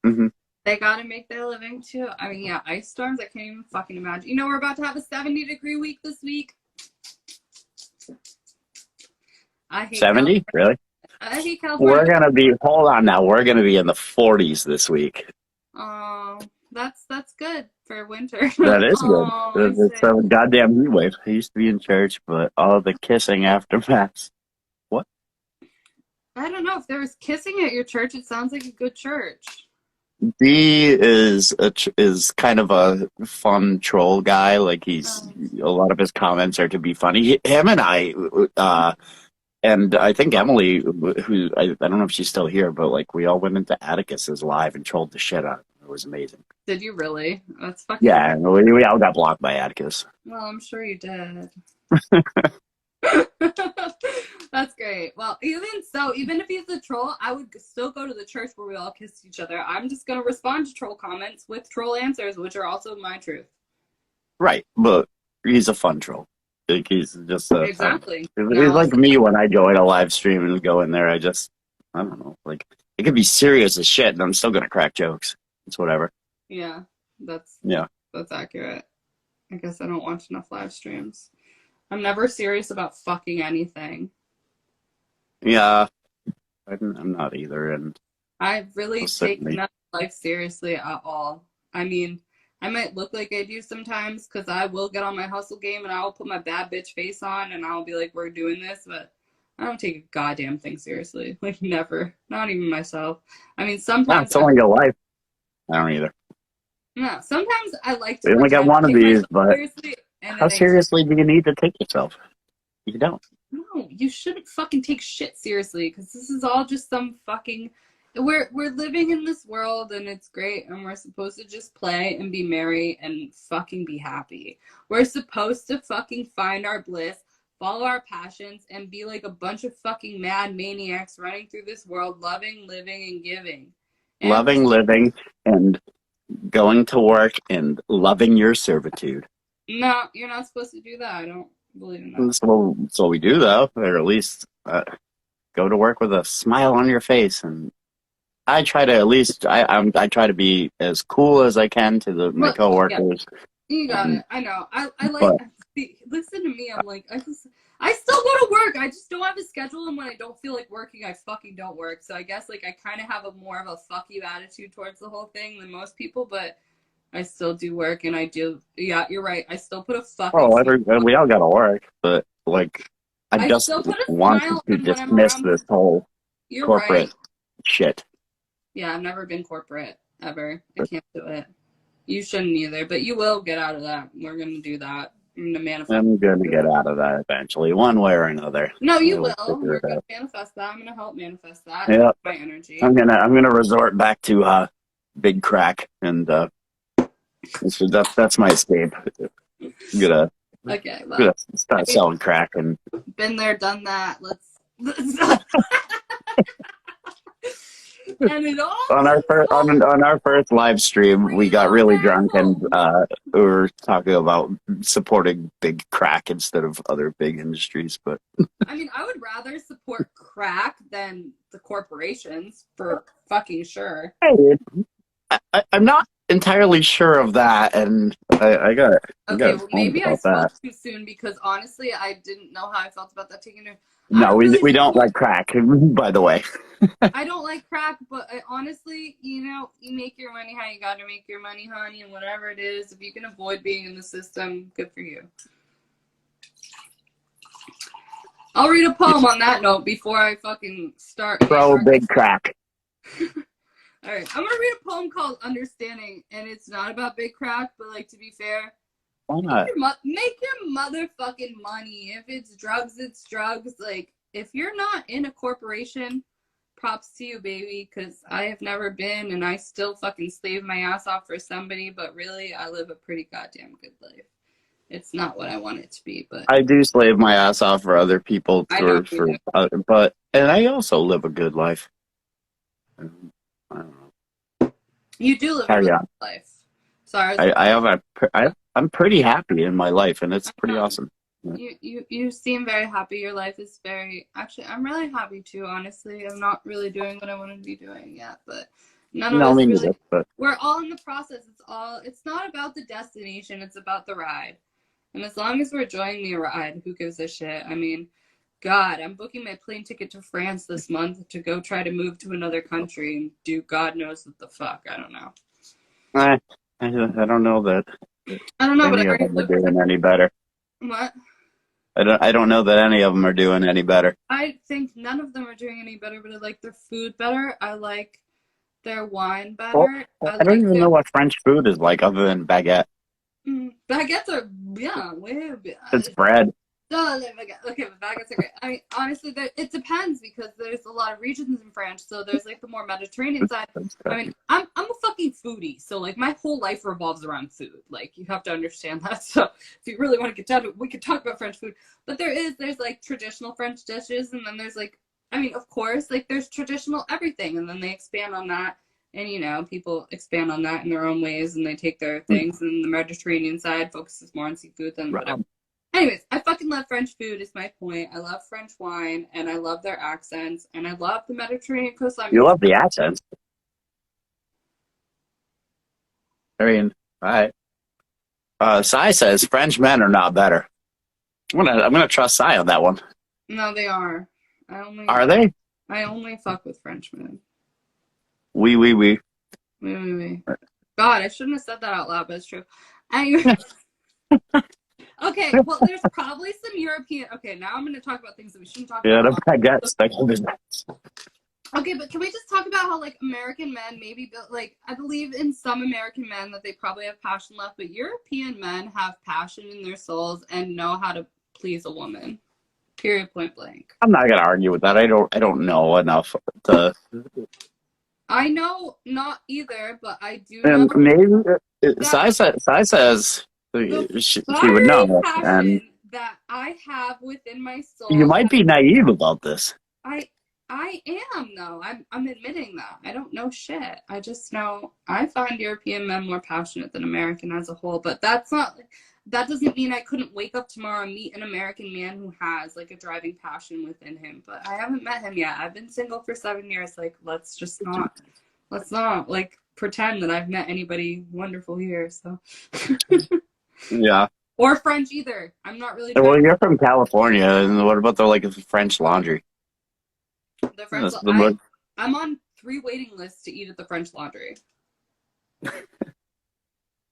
Mm-hmm. They gotta make their living too. I mean, yeah, ice storms, I can't even fucking imagine. We're about to have a 70-degree week this week. I hate 70? Really? I hate California. Hold on now, we're gonna be in the 40s this week. Oh, that's good for winter. That is good. It's a goddamn heat wave. I used to be in church, but all the kissing after mass. What? I don't know. If there was kissing at your church, it sounds like a good church. D is kind of a fun troll guy. Like a lot of his comments are to be funny. Him and I, and I think Emily, who I don't know if she's still here, but like we all went into Atticus's live and trolled the shit out of him. It was amazing. Did you really? That's fucking. Yeah, we all got blocked by Atticus. Well, I'm sure you did. That's great. Well, even if he's a troll, I would still go to the church where we all kiss each other. I'm just going to respond to troll comments with troll answers, which are also my truth. Right, but he's a fun troll. Like he's just Exactly. he's Now like also, me when I join a live stream and go in there. I don't know, like it could be serious as shit, and I'm still gonna crack jokes. It's whatever. yeah, that's Yeah, that's accurate. I guess I don't watch enough live streams. I'm never serious about fucking anything. yeah. I'm not either, and I really take certainly. not life seriously at all. I mean, I might look like I do sometimes because I will get on my hustle game and I'll put my bad bitch face on and I'll be like, we're doing this, but I don't take a goddamn thing seriously. Like, never. Not even myself. I mean, No, sometimes it's only your life. I don't either. no, sometimes I like to We only got pretend to one of take these, myself but seriously and how it ain't. seriously do you need to take yourself? You don't. No, you shouldn't fucking take shit seriously because this is all just some fucking. We're living in this world and it's great and we're supposed to just play and be merry and fucking be happy. We're supposed to fucking find our bliss, follow our passions, and be like a bunch of fucking mad maniacs running through this world, loving, living, and giving. And for Loving, living, and going to work and loving your servitude. no, you're not supposed to do that. I don't believe in that. That's what we do, though, or at least go to work with a smile on your face. And I try to at least I try to be as cool as I can to my But yeah, coworkers. you got And it. I know. I like but listen to me. I'm like I still go to work. I just don't have a schedule, and when I don't feel like working, I fucking don't work. So I guess like I kind of have a more of a fuck you attitude towards the whole thing than most people, but I still do work, and I do. Yeah, you're right. I still put a fucking. we all gotta work. But like, I I just still put a want smile to on when I'm dismiss around. this whole You're right. corporate shit. Yeah, I've never been corporate ever. I can't do it. You shouldn't either, but you will get out of that. We're gonna do that. I'm gonna manifest. I'm gonna get out of that eventually, one way or another. No, I you will will. figure We're it gonna out. manifest that. I'm gonna help manifest that and Yeah, my energy. I'm gonna resort back to big crack, and so that's my escape. I'm gonna Okay, I'm well, gonna start I've selling crack, and been there, done that. Let's and it all on our first live stream, we got real really drunk, and now. we were talking about supporting big crack instead of other big industries. But I mean, I would rather support crack than the corporations for fucking sure. hey, I'm not entirely sure of that, and I Okay, got well, bummed maybe I about that. spoke too soon because honestly, I didn't know how I felt about that taking it. I No, don't we really we don't support. like crack, by the way. I don't like crack, but honestly, you make your money how you got to make your money, honey, and whatever it is, if you can avoid being in the system, good for you. I'll read a poem on that note before I fucking start Pro hammering big this stuff. crack. All right, I'm gonna read a poem called "Understanding," and it's not about big crack, but like to be fair, Why make not? your motherfucking money. If it's drugs, it's drugs. Like if you're not in a corporation, props to you, baby, because I have never been, and I still fucking slave my ass off for somebody. But really, I live a pretty goddamn good life. It's not what I want it to be, but I do slave my ass off for other people, I know you do. but and I also live a good life. I don't know. You do live a Carry really on. good life. Sorry, I'm pretty happy in my life, and it's pretty I awesome. you seem very happy. Your life is very actually. I'm really happy too. Honestly, I'm not really doing what I want to be doing yet, but none of No, us me really. neither. But We're all in the process. It's not about the destination. It's about the ride. And as long as we're enjoying the ride, who gives a shit? I mean, God, I'm booking my plane ticket to France this month to go try to move to another country and do God knows what the fuck. I don't know. I don't know that I don't know, but I any of already them are lived there. doing any better. What? I don't know that any of them are doing any better. I think none of them are doing any better, but I like their food better. I like their wine Well, better. I I don't like even know what French food is like other than baguette. baguettes are yeah, way It's bread. no, okay, but baguettes are great. I mean, honestly, it depends because there's a lot of regions in France. So there's like the more Mediterranean side. I mean, I'm a fucking foodie, so like my whole life revolves around food. Like you have to understand that. So if you really want to get down to it, we could talk about French food. But there's like traditional French dishes, and then there's like, I mean, of course, like there's traditional everything, and then they expand on that And people expand on that in their own ways, and they take their things. And the Mediterranean side focuses more on seafood than whatever. Anyways, I fucking love French food. Is my point. I love French wine, and I love their accents, and I love the Mediterranean coastline. You love the accents. I mean, all right. Sai says French men are not better. I'm gonna trust Sai on that one. No, they are. Are they? I only fuck with French men. Oui. Oui. God, I shouldn't have said that out loud, but it's true. Anyway. Okay, well, there's probably some European. Okay, now I'm going to talk about things that we shouldn't talk about. Yeah, I guess. Okay, but can we just talk about how, like, American men maybe, like, I believe in some American men that they probably have passion left, but European men have passion in their souls and know how to please a woman. Period, point blank. I'm not going to argue with that. I don't know enough to. I know not either, but I do And know. maybe Sai says she would know. And that I have within my soul. You might be naive about this. I am though. I'm admitting that. I don't know shit. I just know I find European men more passionate than American as a whole. But that doesn't mean I couldn't wake up tomorrow and meet an American man who has like a driving passion within him. But I haven't met him yet. I've been single for 7 years. Like let's not like pretend that I've met anybody wonderful here. So yeah. Or French either. I'm not really. Well, you're from California, and what about the French Laundry? The French. I'm on 3 waiting lists to eat at the French Laundry.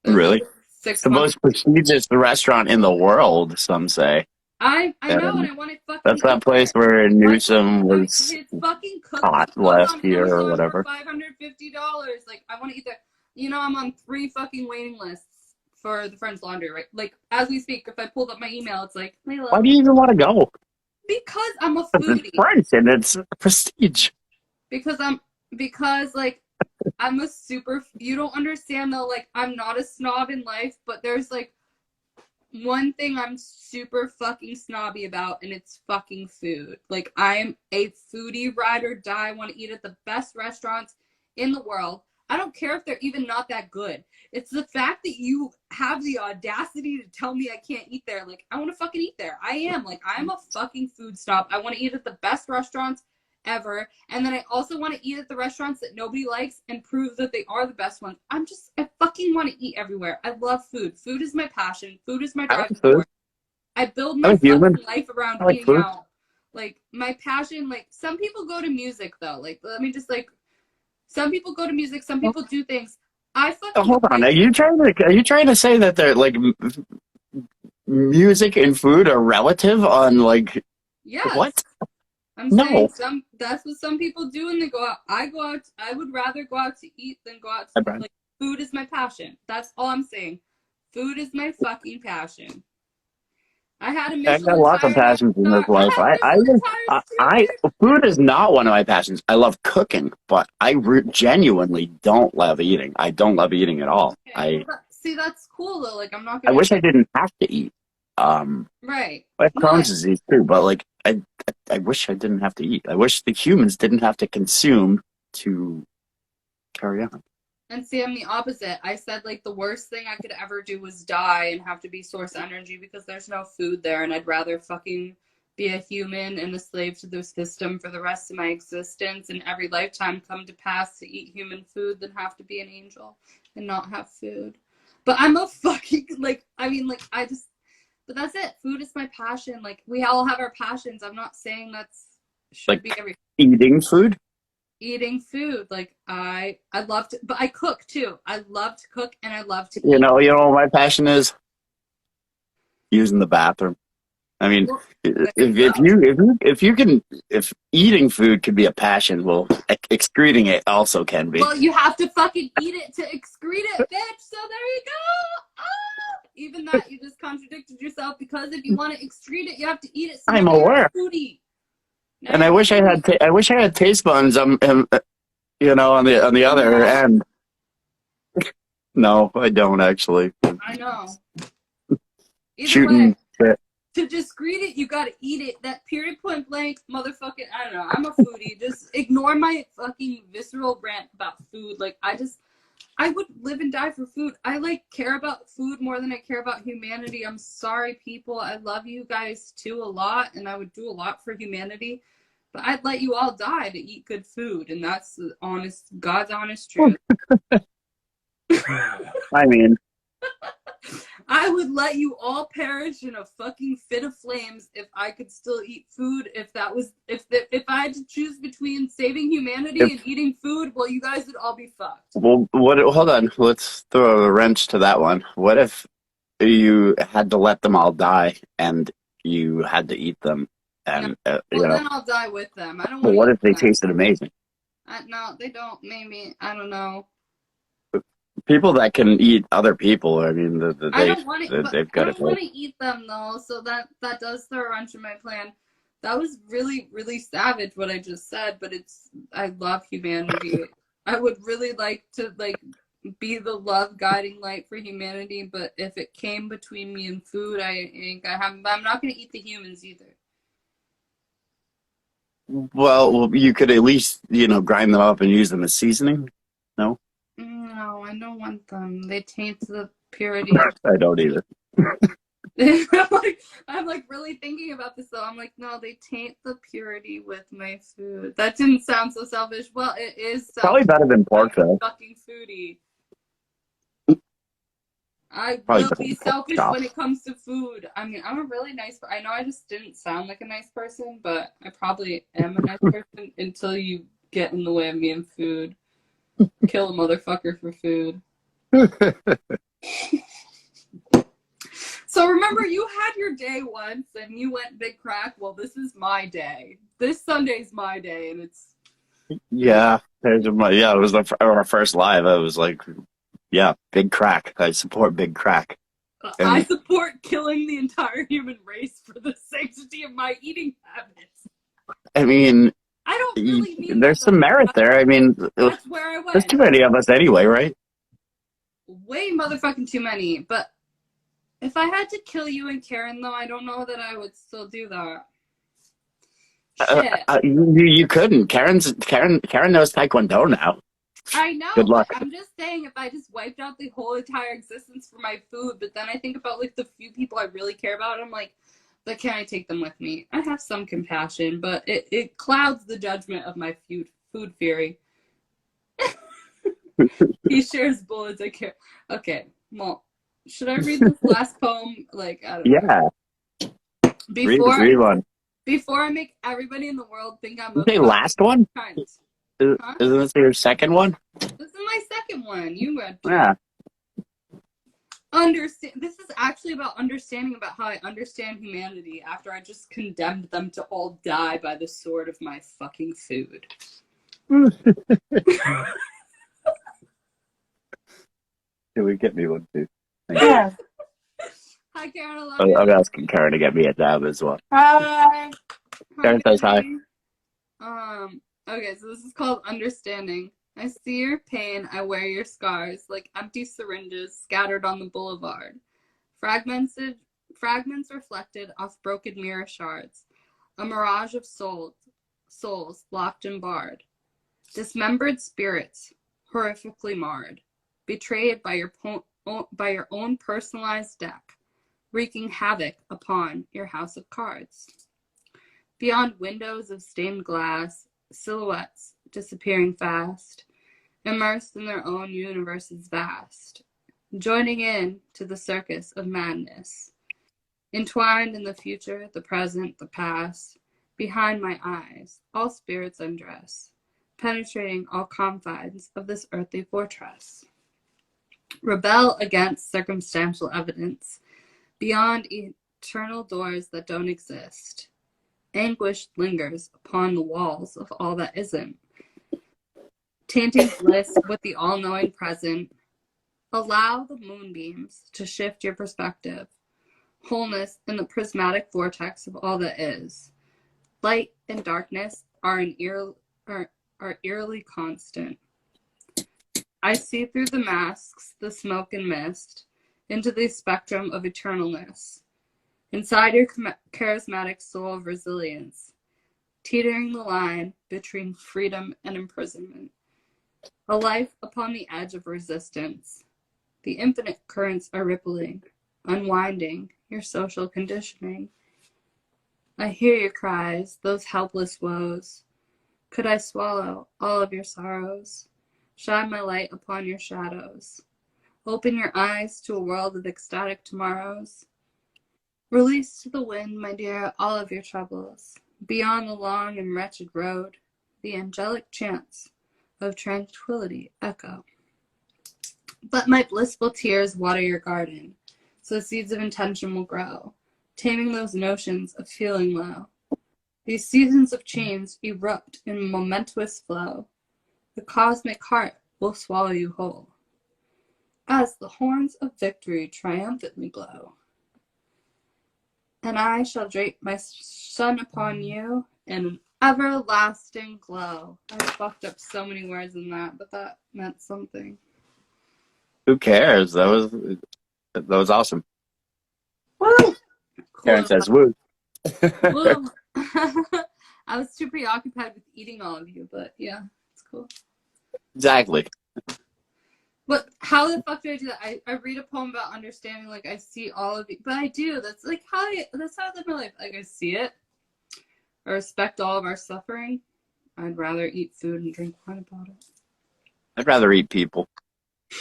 Really? It's the most prestigious restaurant in the world, some say. I know, and I want to fucking. That's that place where Newsom was his fucking caught last year or whatever. $550. Like I want to eat that. I'm on 3 fucking waiting lists for the French Laundry, right? Like as we speak, if I pulled up my email, it's like, Layla. Why do you even want to go? Because I'm a foodie. It's French and it's prestige. Because I'm a super. You don't understand though. Like I'm not a snob in life, but there's like one thing I'm super fucking snobby about, and it's fucking food. Like I am a foodie, ride or die. I want to eat at the best restaurants in the world. I don't care if they're even not that good. It's the fact that you have the audacity to tell me I can't eat there. Like, I want to fucking eat there. I'm a fucking food snob. I want to eat at the best restaurants ever. And then I also want to eat at the restaurants that nobody likes and prove that they are the best ones. I fucking want to eat everywhere. I love food. Food is my passion. Food is my driving force. I build my fucking life around eating out. Like, my passion, like, some people go to music, though. Like, let me just, like, some people go to music, some people do things. Hold on. Are you trying to say that they're like music and food are relative on like yes. What? I'm saying that's what some people do when they go out. I would rather go out to eat than go out to like food is my passion. That's all I'm saying. Food is my fucking passion. I got lots of passions in this life. Food is not one of my passions. I love cooking, but I genuinely don't love eating. I don't love eating at all. Okay. See, that's cool though. Like, I'm not I wish I didn't have to eat. Right. I have Crohn's disease too, but like, I wish I didn't have to eat. I wish the humans didn't have to consume to carry on. And see, I'm the opposite. I said, like, the worst thing I could ever do was die and have to be source energy because there's no food there, and I'd rather fucking be a human and a slave to the system for the rest of my existence and every lifetime come to pass to eat human food than have to be an angel and not have food. But I'm a fucking, like, I mean, like, but that's it. Food is my passion. Like, we all have our passions. I'm not saying should like be every eating food. Eating food, like I love to, but I cook too. I love to cook and I love to eat. You know what my passion is? Using the bathroom. I mean, if eating food can be a passion, well, excreting it also can be. Well, you have to fucking eat it to excrete it, bitch. So there you go. Oh! Even that, you just contradicted yourself because if you want to excrete it, you have to eat it. So I'm aware. Foodie. And I wish I had taste buds. On the other end. No, I don't actually. I know. Shooting shit. to just greet it, you gotta eat it. That period point blank motherfucking, I don't know. I'm a foodie. Just ignore my fucking visceral rant about food. Like, I would live and die for food. I like care about food more than I care about humanity. I'm sorry, people. I love you guys too a lot, and I would do a lot for humanity. But I'd let you all die to eat good food, and that's the honest, God's honest truth. I mean, I would let you all perish in a fucking fit of flames if I could still eat food. If I had to choose between saving humanity and eating food, well, you guys would all be fucked. well, hold on. Let's throw a wrench to that one. What if you had to let them all die and you had to eat them? And Well, then I'll die with them. I don't but want what to if they eat them. tasted amazing? No, they don't. Maybe. I don't know. People that can eat other people, I mean, I don't want to. they've I got don't it. want to eat them though. So that does throw a wrench in my plan. That was really, really savage what I just said, but I love humanity. I would really like to be the love guiding light for humanity, but if it came between me and food, I'm not going to eat the humans either. Well, you could at least, grind them up and use them as seasoning. No, No, I don't want them. They taint the purity. I don't either. I'm like really thinking about this though. I'm like, no, they taint the purity with my food. That didn't sound so selfish. Well, it is selfish. Probably better than pork, I'm a though. fucking foodie. I Probably will better be than pork selfish chop. when it comes to food. I mean, I'm a really nice. I know I just didn't sound like a nice person, but I probably am a nice person until you get in the way of me and food. Kill a motherfucker for food. So remember, you had your day once and you went big crack. Well, this is my day. This Sunday's my day, and it's Yeah, it was our first live. I was like, yeah, big crack. I support big crack. I And support killing the entire human race for the sanctity of my eating habits. I mean, I don't really mean there's that, some merit there. I mean, that's where I there's went. too many of us anyway, right? Way motherfucking too many. But if I had to kill you and Karen, though, I don't know that I would still do that. Shit. You couldn't. Karen knows Taekwondo now. I know, Good luck. but I'm just saying if I just wiped out the whole entire existence for my food, but then I think about like the few people I really care about, I'm like, but can I take them with me? I have some compassion, but it clouds the judgment of my food theory. He shares bullets. I care. Okay, well, should I read this last poem? Like, I don't know. Yeah. Read one. Before I make everybody in the world think I'm The last one? kind. Huh? Isn't this your second one? This is my second one. You read two. Yeah. This is actually about understanding about how I understand humanity after I just condemned them to all die by the sword of my fucking food. Can we get me one too? Yeah. Hi, Karen. I love you. I'm asking Karen to get me a dab as well. Hi. Karen says hi. Okay, so this is called Understanding. I see your pain, I wear your scars, like empty syringes scattered on the boulevard. Fragments reflected off broken mirror shards. A mirage of souls locked and barred. Dismembered spirits, horrifically marred. Betrayed by your own personalized deck, wreaking havoc upon your house of cards. Beyond windows of stained glass, silhouettes disappearing fast, immersed in their own universes vast, joining in to the circus of madness, entwined in the future, the present, the past, behind my eyes, all spirits undress, penetrating all confines of this earthly fortress. Rebel against circumstantial evidence, beyond eternal doors that don't exist. Anguish lingers upon the walls of all that isn't. Tainting bliss with the all-knowing present. Allow the moonbeams to shift your perspective. Wholeness in the prismatic vortex of all that is. Light and darkness are eerily constant. I see through the masks, the smoke and mist, into the spectrum of eternalness. Inside your charismatic soul of resilience, teetering the line between freedom and imprisonment. A life upon the edge of resistance. The infinite currents are rippling, unwinding your social conditioning. I hear your cries, those helpless woes. Could I swallow all of your sorrows? Shine my light upon your shadows. Open your eyes to a world of ecstatic tomorrows. Release to the wind, my dear, all of your troubles. Beyond the long and wretched road, the angelic chants of tranquility echo. Let my blissful tears water your garden, so seeds of intention will grow, taming those notions of feeling low. These seasons of change erupt in momentous flow. The cosmic heart will swallow you whole, as the horns of victory triumphantly blow. And I shall drape my sun upon you in an everlasting glow. I fucked up so many words in that, but that meant something. Who cares? That was awesome. Woo! Cool. Karen says, "Woo." Woo. I was too preoccupied with eating all of you, but yeah, it's cool. Exactly. But how the fuck do I do that? I read a poem about understanding, like I see all of you, but I do. That's like that's how I live my life. Like I see it. I respect all of our suffering. I'd rather eat food and drink wine about it. I'd rather eat people.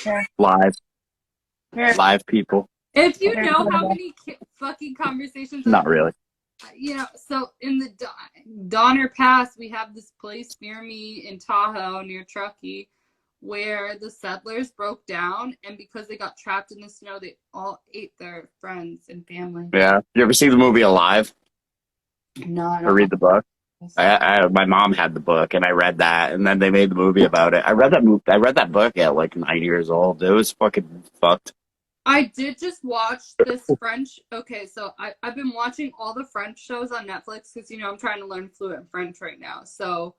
Yeah. Live people. If you know how many fucking conversations Not really. You know, so in the Donner Pass, we have this place near me in Tahoe, near Truckee, where the settlers broke down, and because they got trapped in the snow, they all ate their friends and family. Yeah. You ever see the movie Alive? No, I don't Or read the book? My mom had the book, and I read that, and then they made the movie about it. I read that book at like 9 years old. It was fucking fucked. I did just watch this French. Okay, so I've been watching all the French shows on Netflix because, you know, I'm trying to learn fluent French right now. So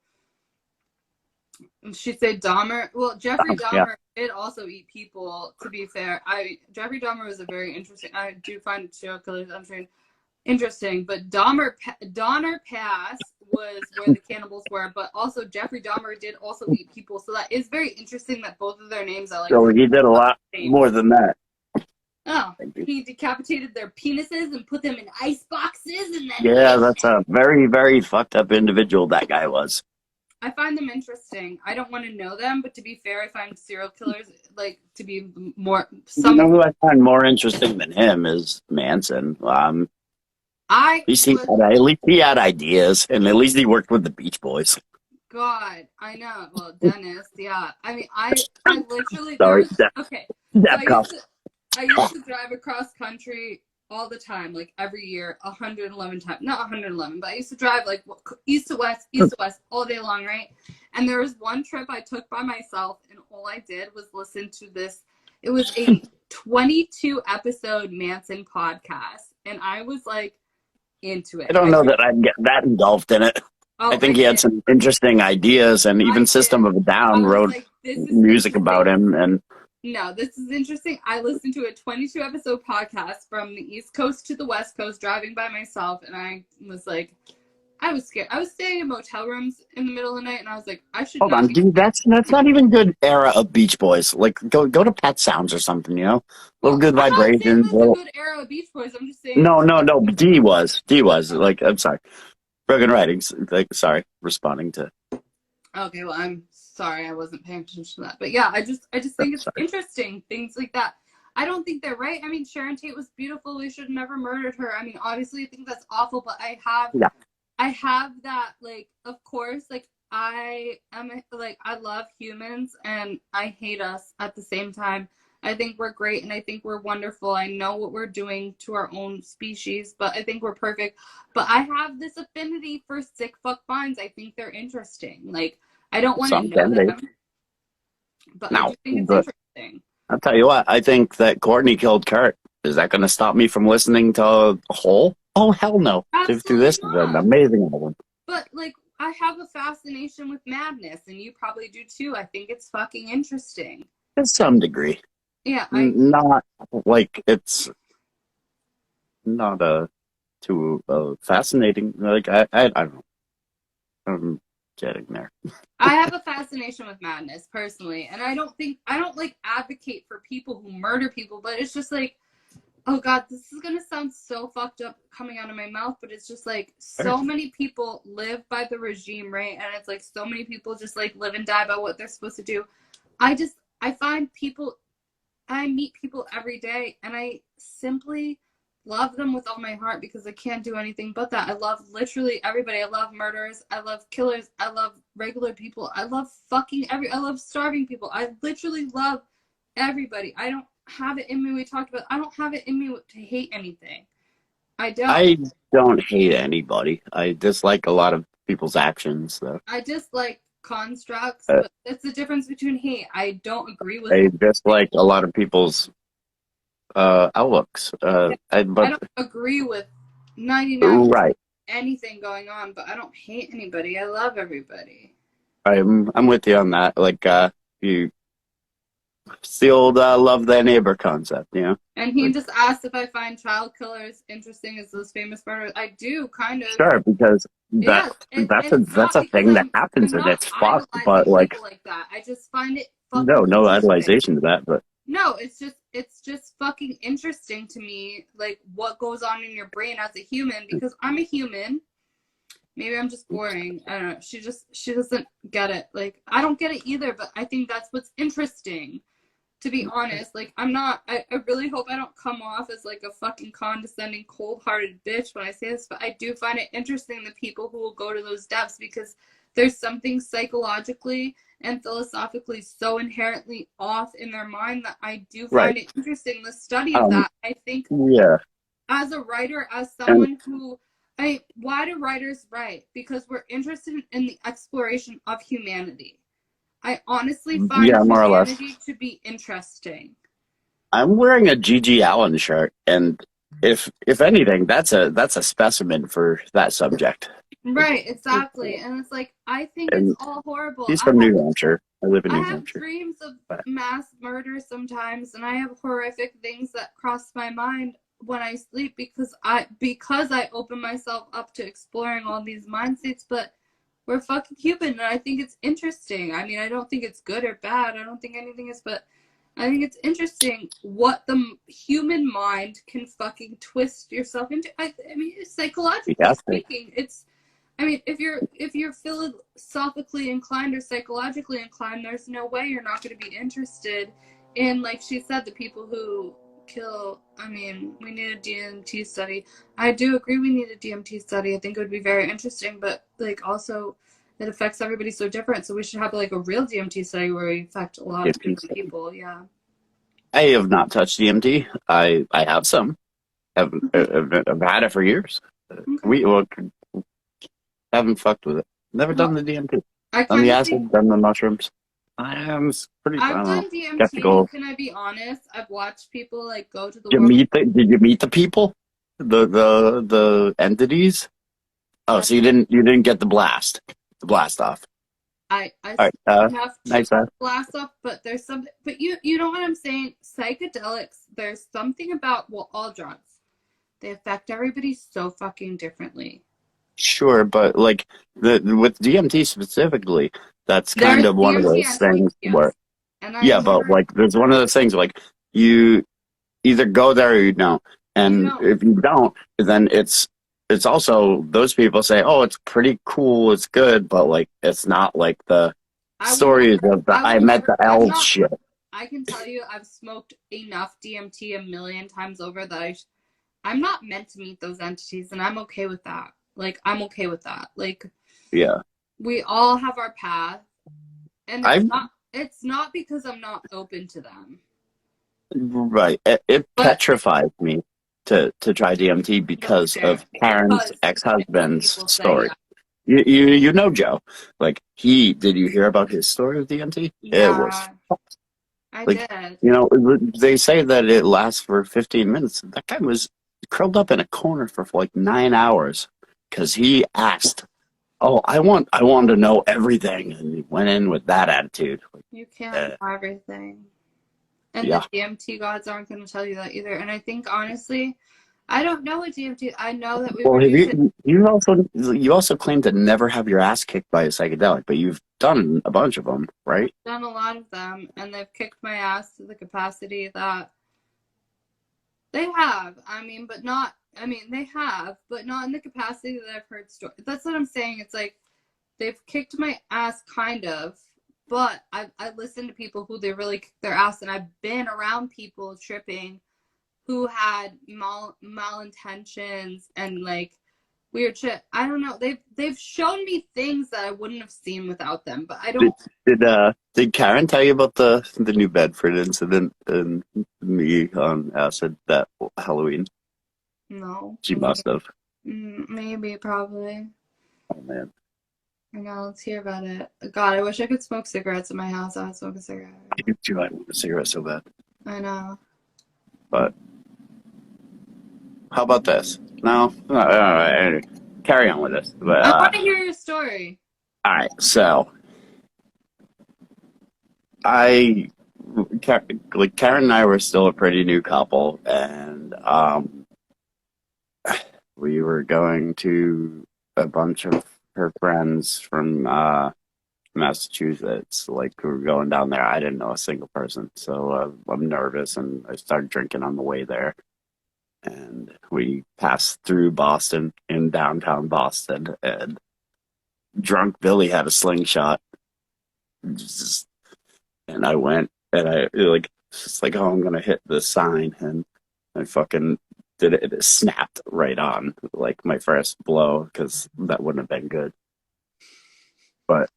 she said Dahmer. Well, Jeffrey Dahmer did also eat people, to be fair. Jeffrey Dahmer was a very interesting. I do find serial killers interesting, but Donner Pass was where the cannibals were, but also Jeffrey Dahmer did also eat people. So that is very interesting that both of their names are like. So he did a lot more than that. Oh, he decapitated their penises and put them in ice boxes, and then that's a very, very fucked up individual that guy was. I find them interesting. I don't want to know them, but to be fair, I find serial killers like to be more. You know who I find more interesting than him is Manson. At least he had ideas, and at least he worked with the Beach Boys. God, I know. Well, Dennis, yeah. I mean, I literally. Sorry, okay. So I used to drive across country all the time, like every year, 111 times. Not 111, but I used to drive like east to west all day long, right? And there was one trip I took by myself, and all I did was listen to this. It was a 22 episode Manson podcast, and I was like into it. I don't know that I'd get that engulfed in it. Oh, I think he had some interesting ideas, and even System of a Down wrote music about him. And no, this is interesting. I listened to a 22 episode podcast from the East Coast to the West Coast, driving by myself, and I was like, I was scared. I was staying in motel rooms in the middle of the night, and I was like, I should. Hold on, dude. That's not even good era of Beach Boys. Like, go to Pet Sounds or something. You know, little good vibrations. I'm not saying that's a good era of Beach Boys. I'm just saying. No. D was like. I'm sorry. Broken writings. Like, sorry. Responding to. Okay, well, I'm sorry. I wasn't paying attention to that, but yeah, I just think it's interesting things like that. I don't think they're right. I mean, Sharon Tate was beautiful. We should have never murdered her. I mean, obviously, I think that's awful, but I have that, like, of course, like, I love humans and I hate us at the same time. I think we're great and I think we're wonderful. I know what we're doing to our own species, but I think we're perfect. But I have this affinity for sick fuck finds. I think they're interesting. Like, I don't want to know them, but I do think it's interesting. I'll tell you what, I think that Courtney killed Kurt. Is that going to stop me from listening to Hole? Oh, hell no. Through this is an amazing album. But, like, I have a fascination with madness, and you probably do too. I think it's fucking interesting. To some degree. Yeah. Not like it's not a to fascinating. Like I don't know. I'm getting there. I have a fascination with madness personally, and I don't like advocate for people who murder people, but it's just like, oh God, this is gonna sound so fucked up coming out of my mouth, but it's just like so many people live by the regime, right? And it's like so many people just like live and die by what they're supposed to do. I find people, I meet people every day, and I simply love them with all my heart because I can't do anything but that. I love literally everybody. I love murderers. I love killers. I love regular people. I love I love starving people. I literally love everybody. I don't have it in me. We talked about, I don't have it in me to hate anything. I don't. I don't hate anybody. I dislike a lot of people's actions, though. I dislike constructs, Uh, but that's the difference between hate. I don't agree with I dislike a lot of people's outlooks. I But don't agree with 99% right, anything going on, but I don't hate anybody. I love everybody. I'm with you on that. Like you, it's the old love thy neighbor concept, you know? And he Like, just asked if I find child killers interesting as those famous murderers. I do, kind of. sure, because Yes, and it's that's not a because thing that happens I'm and not it's fucked. But idolizing like, people like that. I just find it no, fucking no interesting. idolization to that. But No, it's just fucking interesting to me, like what goes on in your brain as a human, because I'm a human. Maybe I'm just boring. I don't know. She doesn't get it. Like I don't get it either, but I think that's what's interesting. To be honest, like I really hope I don't come off as like a fucking condescending, cold-hearted bitch when I say this, but I do find it interesting the people who will go to those depths because there's something psychologically and philosophically so inherently off in their mind that I do right, find it interesting, the study of that. I think yeah, as a writer, as and someone who why do writers write? Because we're interested in the exploration of humanity. I honestly find yeah, more or less. humanity to be interesting. I'm wearing a G.G. Allen shirt, and if anything, that's a specimen for that subject. Right, exactly. And it's like I think it's And all horrible. he's from New Hampshire. I live in I New have Hampshire. dreams of But mass murder sometimes, and I have horrific things that cross my mind when I sleep because I open myself up to exploring all these mind states, but we're fucking human, and I think it's interesting. I mean, I don't think it's good or bad. I don't think anything is, but I think it's interesting what the human mind can fucking twist yourself into. I mean, psychologically yeah, speaking, it's. I mean, if you're philosophically inclined or psychologically inclined, there's no way you're not going to be interested in, like she said, the people who kill. I mean, we need a DMT study. I do agree we need a DMT study. I think it would be very interesting, but like also it affects everybody so different. So we should have like a real DMT study where we affect a lot of different people. Yeah. I have not touched DMT. I have some. Okay. I've had it for years. Okay. We well, haven't fucked with it. Never done Well, the DMT. I Done the kind of think acid. Done the mushrooms. I am pretty. I I've don't know. done DMT. Skeptical. Can I be honest? I've watched people like go to the Did you world. meet did you meet the people? The entities? Oh, so you didn't get the blast off. I All right. have Nice. blast off, but there's something. But you know what I'm saying? Psychedelics. There's something about, well, all drugs. They affect everybody so fucking differently. Sure, but like with DMT specifically, that's kind There's of one of DMT those and weed, things where, yes, and I've yeah, but never. like there's one of those things like you either go there or you don't, You and don't. if you don't, then it's also those people say, oh, it's pretty cool, it's good, but like it's not like the I will stories never. of the I I will met never. the I'm elves not. shit. I can tell you, I've smoked enough DMT a million times over that I'm not meant to meet those entities, and I'm okay with that. Like I'm okay with that. Like Yeah, we all have our path, and I it's not because I'm not open to them, right. It but petrifies me to try DMT no because fair of Karen's because ex-husband's people say, story. yeah, You know Joe. Like did you hear about his story with DMT? It was yeah, I like, did. they say that it lasts for 15 minutes. That guy was curled up in a corner for like 9 hours because he asked, "Oh, I want to know everything," and he went in with that attitude. You can't Uh, know everything, and the yeah, DMT gods aren't going to tell you that either. And I think honestly, I don't know what DMT. I know that we Well, were have using. you also claim to never have your ass kicked by a psychedelic, but you've done a bunch of them, right? Done a lot of them, and they've kicked my ass to the capacity that they have. I mean, but not. I mean, they have, but not in the capacity that I've heard stories. That's what I'm saying. It's like they've kicked my ass, kind of. But I listened to people who they really kicked their ass, and I've been around people tripping who had malintentions and like weird shit. I don't know. They've shown me things that I wouldn't have seen without them, but I Did don't did Karen tell you about the New Bedford incident and me on acid that Halloween? know. She must have. Maybe, probably. Oh man, I know. Let's hear about it. God, I wish I could smoke cigarettes in my house. I would smoke a cigarette. I do too. I want a cigarette so bad. I know. But how about this? No, carry on with this. But I want to hear your story. all right, so I like Karen and I were still a pretty new couple, and we were going to a bunch of her friends from Massachusetts. Like we were going down there. I didn't know a single person, so I'm nervous, and I started drinking on the way there. And we passed through Boston in downtown Boston, and drunk Billy had a slingshot. Just, and I went, and I like, just like, oh, I'm gonna hit the sign, and I fucking did it. It snapped right on, like my first blow, because that wouldn't have been good. But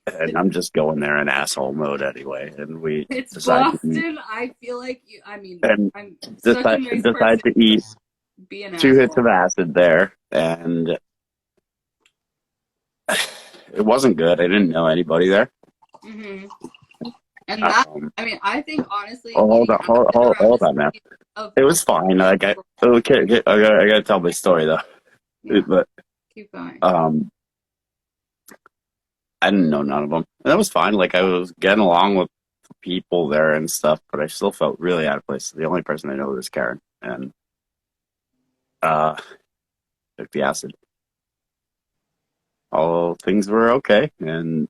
and I'm just going there in asshole mode anyway, and we It's decide to eat, Boston. I feel like you. I mean, and I'm such a nice decide person to to eat be an 2 hits asshole. of acid there, and it wasn't good. I didn't know anybody there. hmm And that, Um, I mean, I think honestly, oh, hold eating on, hold, acid hold, around hold the on now. city of It was Boston. fine. Like okay, I gotta tell my story though. Yeah, But keep going. I didn't know none of them, and that was fine. Like I was getting along with people there and stuff, but I still felt really out of place. The only person I know is Karen, and uh, took the acid. All things were okay, and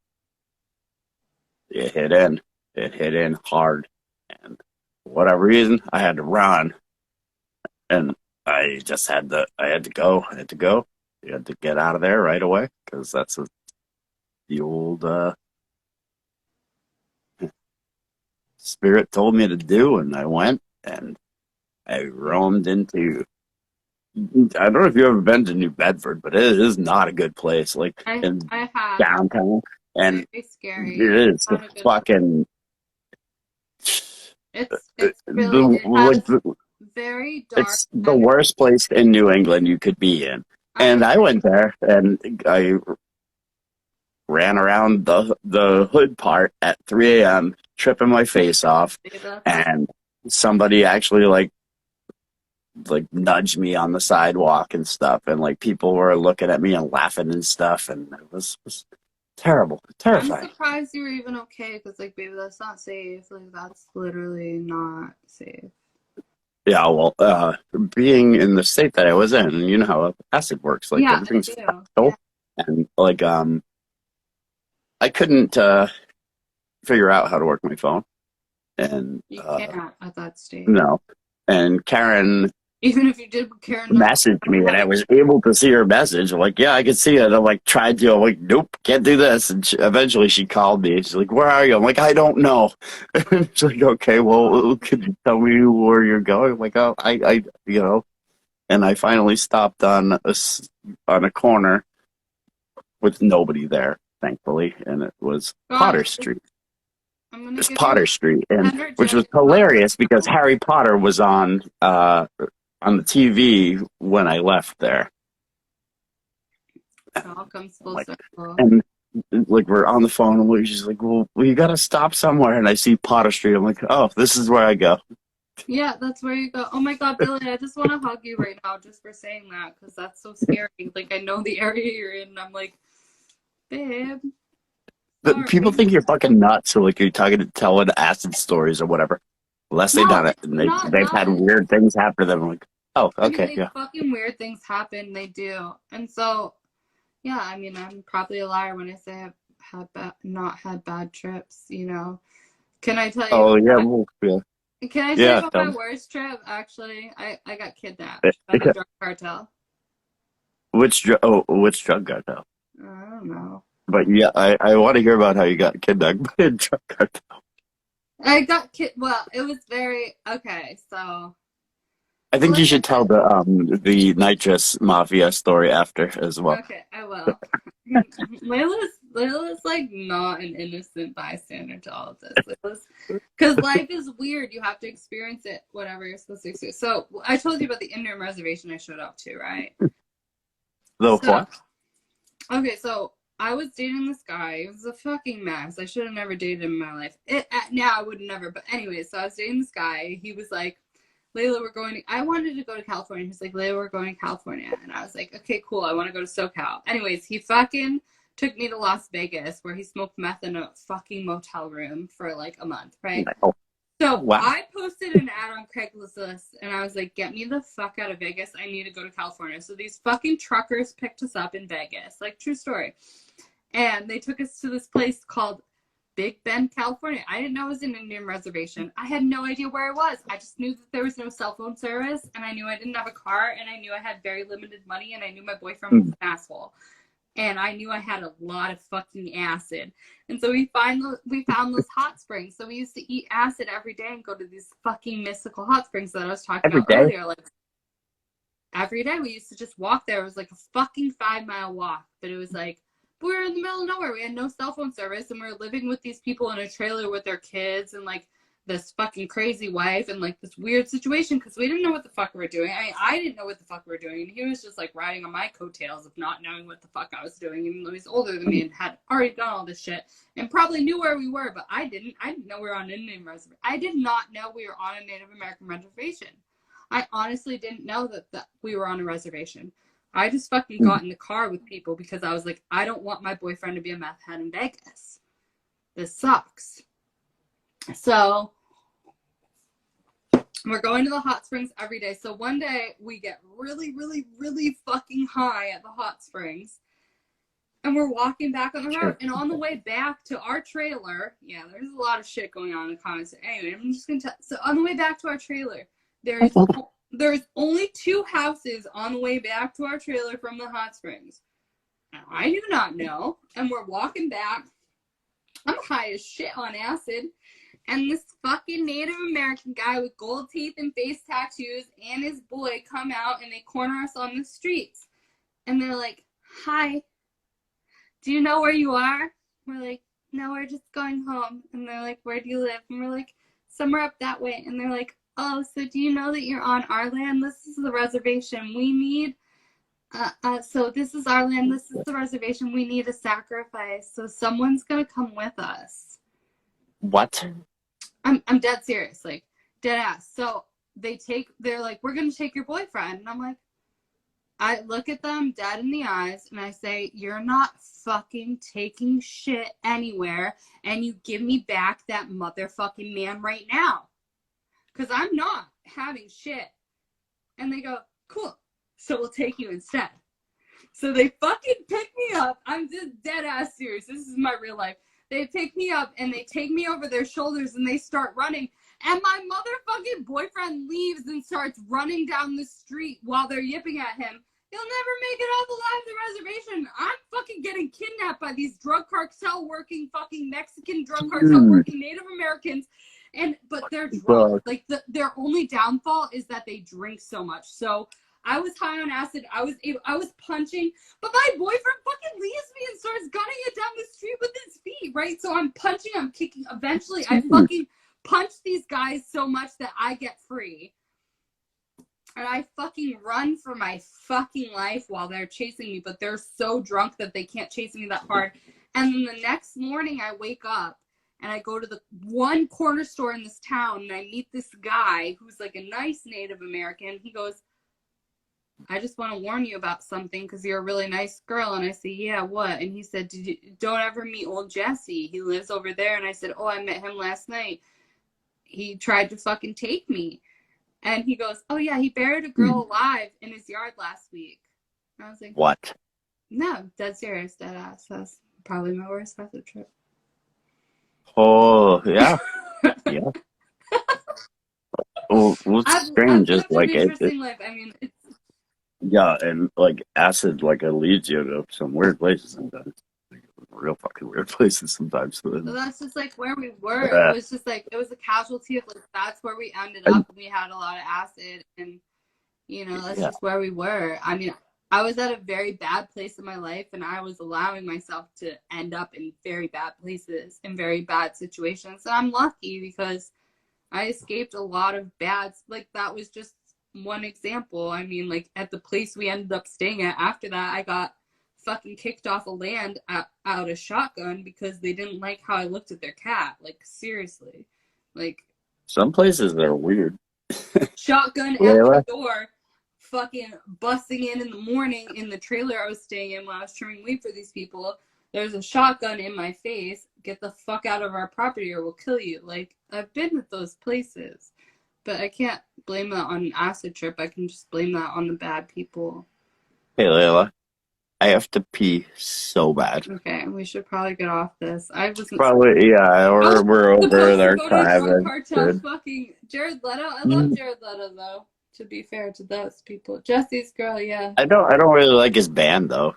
it hit in. It hit in hard, and for whatever reason, I had to run, and I just had to. I had to go. I had to go. You had to get out of there right away because that's what the old spirit told me to do, and I went and I roamed into. I don't know if you've ever been to New Bedford, but it is not a good place. Like in I have. downtown, and Very it scary. is Not a good. fucking. It's really it has The, very dark it's the energy. worst place in New England you could be in. I And I went there and I ran around the hood part at 3 a.m., tripping my face off, agree that's and somebody actually like nudged me on the sidewalk and stuff, and like people were looking at me and laughing and stuff, and it was terrible, I'm terrifying. surprised you were even okay because like baby, that's not safe. Like that's literally not safe. Yeah, well, being in the state that I was in, you know how acid works. Like Yeah, I everything's do. Yeah, fractal, and like I couldn't figure out how to work my phone, and you can't at that stage. no, and Karen Even if you did care enough, messaged me, and I like was able to see her message. I'm like, yeah, I can see it. I'm like, tried to. I'm like, nope, can't do this. And eventually, she called me. She's like, where are you? I'm like, I don't know. And she's like, okay, well, could you tell me where you're going? I'm like, oh, you know. And I finally stopped on a corner with nobody there, thankfully, and it was God, Potter Street. I'm gonna It's give you Potter Street, and which was energetic vibes hilarious because now. Harry Potter was on the TV when I left there. It all comes I'm full like, circle. and like we're on the phone, and we're just like, well, you got to stop somewhere. And I see Potter Street. I'm like, oh, this is where I go. Yeah, that's where you go. Oh my God, Billy, I just want to hug you right now just for saying that because that's so scary. Like, I know the area you're in, and I'm like, babe, But people sorry. think you're fucking nuts, so like you're telling acid stories or whatever. Unless they No, done it, it's and not they've had nuts. weird things happen to them. I'm like, Oh, I mean, okay, they yeah. fucking weird things happen. They do. And so, yeah, I mean, I'm probably a liar when I say I've not had bad trips, you know. Can I tell you Oh, yeah, about well, yeah. can I tell you Yeah, about tell my me. worst trip? Actually, I got kidnapped by the drug cartel. Which drug cartel? I don't know. But yeah, I want to hear about how you got kidnapped by a drug cartel. Well, it was very okay. So I think you like I should tell said, the nitrous mafia story after as well. okay, I will. Layla's like not an innocent bystander to all of this. Layla's because life is weird. You have to experience it, whatever you're supposed to experience. So I told you about the Indian reservation I showed up to, right? The So what? okay, so I was dating this guy. It was a fucking mess. I should have never dated him in my life. Now I would never. But anyway, so I was dating this guy. He was like, Layla, we're going to, I wanted to go to California. He's like, Layla, we're going to California. And I was like, okay, cool. I want to go to SoCal. Anyways, he fucking took me to Las Vegas where he smoked meth in a fucking motel room for like a month, right? Oh, So wow. I posted an ad on Craigslist and I was like, get me the fuck out of Vegas. I need to go to California. So these fucking truckers picked us up in Vegas. Like, true story. And they took us to this place called Big Bend, California. I didn't know it was an Indian reservation. I had no idea where it was. I just knew that there was no cell phone service, and I knew I didn't have a car, and I knew I had very limited money, and I knew my boyfriend was Mm. an asshole. And I knew I had a lot of fucking acid. And so we found those hot springs. So we used to eat acid every day and go to these fucking mystical hot springs that I was talking Every about day? earlier. Like every day we used to just walk there. It was like a fucking 5 mile walk, but it was like we were in the middle of nowhere. We had no cell phone service, and we were living with these people in a trailer with their kids and like this fucking crazy wife and like this weird situation because we didn't know what the fuck we were doing. I didn't know what the fuck we were doing, and he was just like riding on my coattails of not knowing what the fuck I was doing, even though he's older than me and had already done all this shit and probably knew where we were, but I didn't. I didn't know we were on an Indian reservation. I did not know we were on a Native American reservation. I honestly didn't know that we were on a reservation. I just fucking Mm. got in the car with people because I was like, I don't want my boyfriend to be a meth head in Vegas. This sucks. So we're going to the hot springs every day. So one day we get really, really, really fucking high at the hot springs. And we're walking back on the road. Sure. And on the way back to our trailer, yeah, there's a lot of shit going on in the comments. Anyway, I'm just going to tell. So on the way back to our trailer, there's only 2 houses on the way back to our trailer from the hot springs. Now, I do not know. And we're walking back. I'm high as shit on acid. And this fucking Native American guy with gold teeth and face tattoos and his boy come out and they corner us on the streets. And they're like, hi, do you know where you are? We're like, no, we're just going home. And they're like, where do you live? And we're like, somewhere up that way. And they're like, oh, so do you know that you're on our land? This is the reservation. We need, so this is our land. This is the reservation. We need a sacrifice. So someone's going to come with us. What? I'm dead serious, like dead ass. So they're like, we're going to take your boyfriend. And I'm like, I look at them dead in the eyes and I say, you're not fucking taking shit anywhere, and you give me back that motherfucking man right now. Because I'm not having shit. And they go, cool, so we'll take you instead. So they fucking pick me up. I'm just dead ass serious. This is my real life. They pick me up and they take me over their shoulders and they start running. And my motherfucking boyfriend leaves and starts running down the street while they're yipping at him. You'll never make it out alive the reservation. I'm fucking getting kidnapped by these drug cartel working fucking Mexican drug cartel working Native Americans. But they're drunk. Like their only downfall is that they drink so much. So I was high on acid. I was punching, but my boyfriend fucking leaves me and starts gunning it down the street with his feet, right? So I'm punching, I'm kicking. Eventually, I fucking punch these guys so much that I get free. And I fucking run for my fucking life while they're chasing me, but they're so drunk that they can't chase me that hard. And then the next morning, I wake up and I go to the one corner store in this town and I meet this guy who's like a nice Native American. He goes, I just want to warn you about something because you're a really nice girl. And I say, yeah, what? And he said, don't ever meet old Jesse. He lives over there. And I said, oh, I met him last night. He tried to fucking take me. And he goes, "Oh yeah, he buried a girl alive in his yard last week." And I was like, What? "No, dead serious, dead ass. That's probably my worst acid trip." Oh, yeah. Yeah. Well, what's I've strange is lived an like it, interesting life. I mean, it's yeah, and like acid, like it leads you to some weird places sometimes. Like, real fucking weird places sometimes. So, so that's just like where we were. It uh, was just like it was a casualty of like that's where we ended and, up. And we had a lot of acid, and that's yeah, just where we were. I mean, I was at a very bad place in my life, and I was allowing myself to end up in very bad places, in very bad situations. And I'm lucky because I escaped a lot of bad, like, that was just one example. I mean, like, at the place we ended up staying at after that, I got fucking kicked off of land out a shotgun because they didn't like how I looked at their cat. Like, seriously. Like, some places are weird. shotgun at my Layla, door, fucking busting in the morning in the trailer I was staying in when I was trimming weed for these people. There's a shotgun in my face. Get the fuck out of our property or we'll kill you. Like, I've been at those places. But I can't blame that on an acid trip. I can just blame that on the bad people. hey Layla, I have to pee so bad. Okay, we should probably get off this. I wasn't. Probably, yeah, I was we're over supposed to our go to time. Drug And Cartel good. fucking Jared Leto. I love Jared Leto though. To be fair to those people, Jesse's girl, yeah. I don't really like his band though.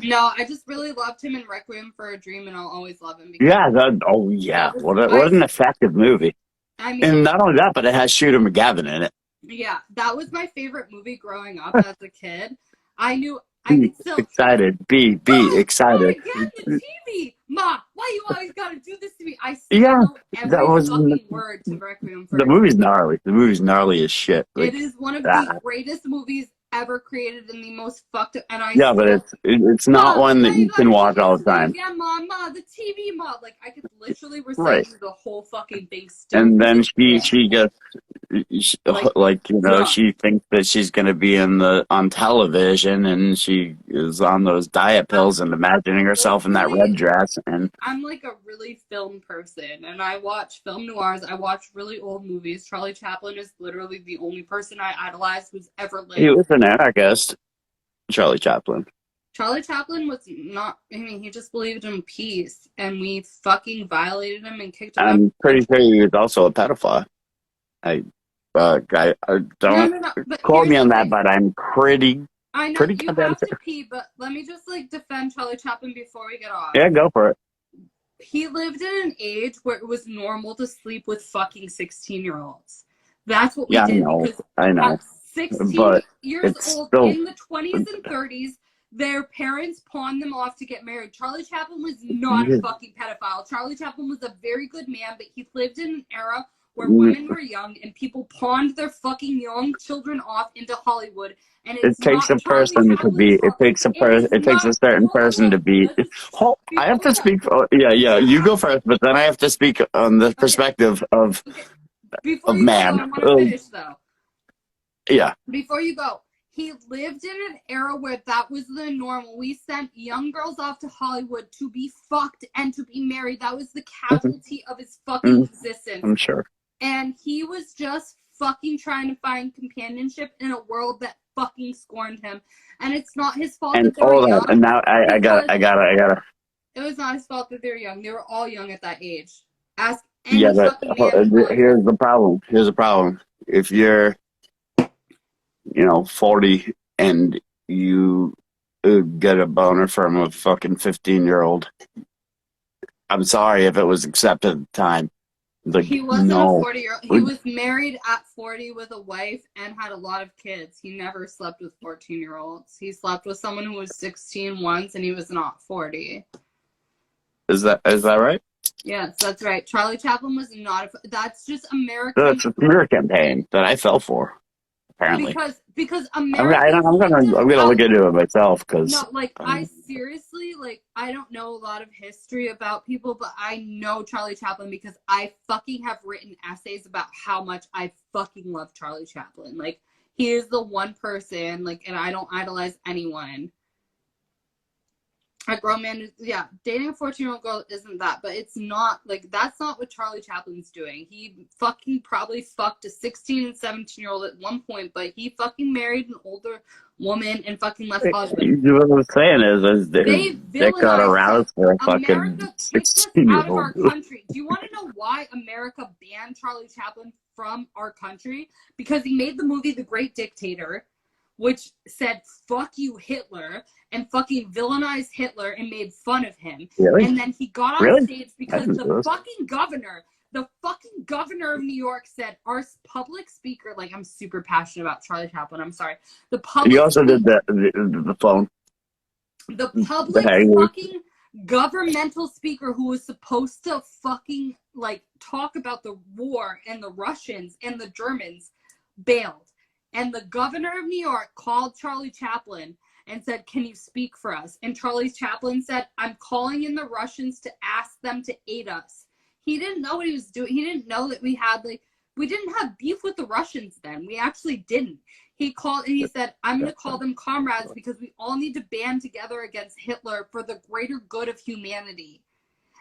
No, I just really loved him in Requiem for a Dream, and I'll always love him because Yeah, oh yeah, that was what an effective movie. I mean, And not only that, but it has Shooter McGavin in it. yeah, that was my favorite movie growing up as a kid. I knew I Be could still hear excited. Be Mom, not excited. again, the TV! Ma, why you always gotta do this to me? I still Yeah, know that every was fucking word to Requiem for the a Dream. movie's gnarly. The movie's gnarly as shit. It Like, is one of the ah, greatest movies ever created and the most fucked up. And I yeah, but still, it's not Ma, one that why you you can gotta do watch this all to the me time. again, Ma, the TV, Ma. Like, I could literally recite Right. you the whole fucking thing still And to then this day. she gets Like, like duh. she thinks that she's going to be on television, and she is on those diet I'm pills and imagining herself in that red really dress. And I'm like a really film person, and I watch film noirs. I watch really old movies. Charlie Chaplin is literally the only person I idolize who's ever he lived. was an anarchist, Charlie Chaplin. Charlie Chaplin was not, I mean, he just believed in peace, and we fucking violated him and kicked him out of I'm the pretty country. sure he was also a pedophile. I No, don't no, no. But quote here's me the on that, thing. but I'm I know pretty you goddamn have to sure. pee, but let me just like defend Charlie Chaplin before we get off. Yeah, go for it. He lived in an age where it was normal to sleep with fucking 16-year-olds. That's what we Yeah, did because I know, at 16 but years it's old still in the 20s and 30s, their parents pawned them off to get married. Charlie Chaplin was not a fucking pedophile. Charlie Chaplin was a very good man, but he lived in an era where women were young and people pawned their fucking young children off into Hollywood. And it it's takes not a Charlie person to Chaplin's be fault. It is it takes a not. certain Whoa, whoa, person whoa. to be. Let's just I have to hold up. speak yeah, you go first, but then I have to speak on the Okay. perspective Okay. Before of you go, though, man. I want to finish, though. Yeah, Before you go, he lived in an era where that was the normal. We sent young girls off to Hollywood to be fucked and to be married. That was the casualty of his fucking existence. I'm sure. And he was just fucking trying to find companionship in a world that fucking scorned him. And it's not his fault And that they were all that, young and now because I gotta. it was not his fault that they were young. They were all young at that age. Ask Yeah, any but fucking man in Hollywood. here's the problem. Here's the problem. If you're 40 and you get a boner from a fucking 15-year-old. I'm sorry if it was accepted at the time. Like, He wasn't a no. 40-year-old. He was married at 40 with a wife and had a lot of kids. He never slept with 14-year-olds. He slept with someone who was 16 once, and he was not 40. Is that right? Yes, that's right. Charlie Chaplin was not that's just American. That's a smear campaign that I fell for, apparently. Because Americans I'm looked at gonna look how into it myself because no, like I seriously like I don't know a lot of history about people, but I know Charlie Chaplin because I fucking have written essays about how much I fucking love Charlie Chaplin. Like he is the one person, like, and I don't idolize anyone. A grown man, yeah, dating a 14-year-old girl isn't that, but it's not, like, that's not what Charlie Chaplin's doing. He fucking probably fucked a 16 and 17-year-old at one point, but he fucking married an older woman and fucking left Hollywood. You know what I'm saying is They Dick got villainized him. aroused for a fucking America kicked us out of 16-year-old. our country. Do you want to know why America banned Charlie Chaplin from our country? Because he made the movie The Great Dictator, which said "fuck you, Hitler," and fucking villainized Hitler and made fun of him. Really? And then he got on Really? stage because the fucking governor of New York said, our public speaker, like, I'm super passionate about Charlie Chaplin, I'm sorry. The public You also did speaker, the phone. the public fucking governmental speaker who was supposed to fucking, like, talk about the war and the Russians and the Germans bailed. And the governor of New York called Charlie Chaplin and said, can you speak for us? And Charlie Chaplin said, I'm calling in the Russians to ask them to aid us. He didn't know what he was doing. He didn't know that we didn't have beef with the Russians then. We actually didn't. He called and he said, I'm going to call them comrades because we all need to band together against Hitler for the greater good of humanity.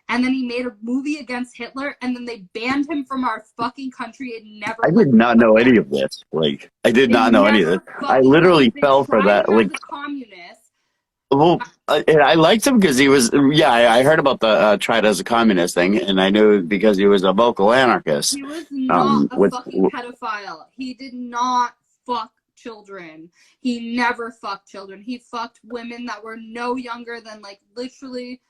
And then he made a movie against Hitler, and then they banned him from our fucking country and never. I did not know any of this. Like, I did not know any of this. I literally fell for that. Like, communist. Well, I liked him because he was. Yeah, I heard about the tried as a communist thing, and I knew because he was a vocal anarchist. He was not a fucking pedophile. He did not fuck children. He never fucked children. He fucked women that were no younger than, like, literally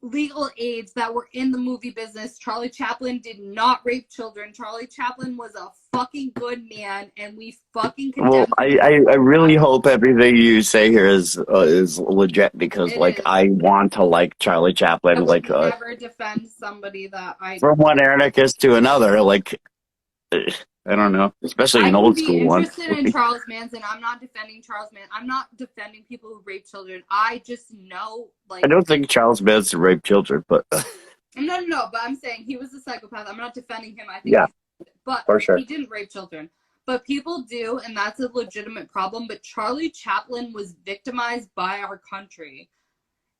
legal age, that were in the movie business. Charlie Chaplin did not rape children. Charlie Chaplin was a fucking good man, and we fucking condemned him. I really hope everything you say here is legit because I want to like Charlie Chaplin. I would never defend somebody that I from one anarchist to another. Like, I don't know, especially an old school one. I'm interested in Charles Manson. I'm not defending Charles Manson. I'm not defending people who rape children. I just know, like, I don't think Charles Manson raped children, but no. But I'm saying he was a psychopath. I'm not defending him. I think, yeah, but for sure. He didn't rape children. But people do, and that's a legitimate problem. But Charlie Chaplin was victimized by our country.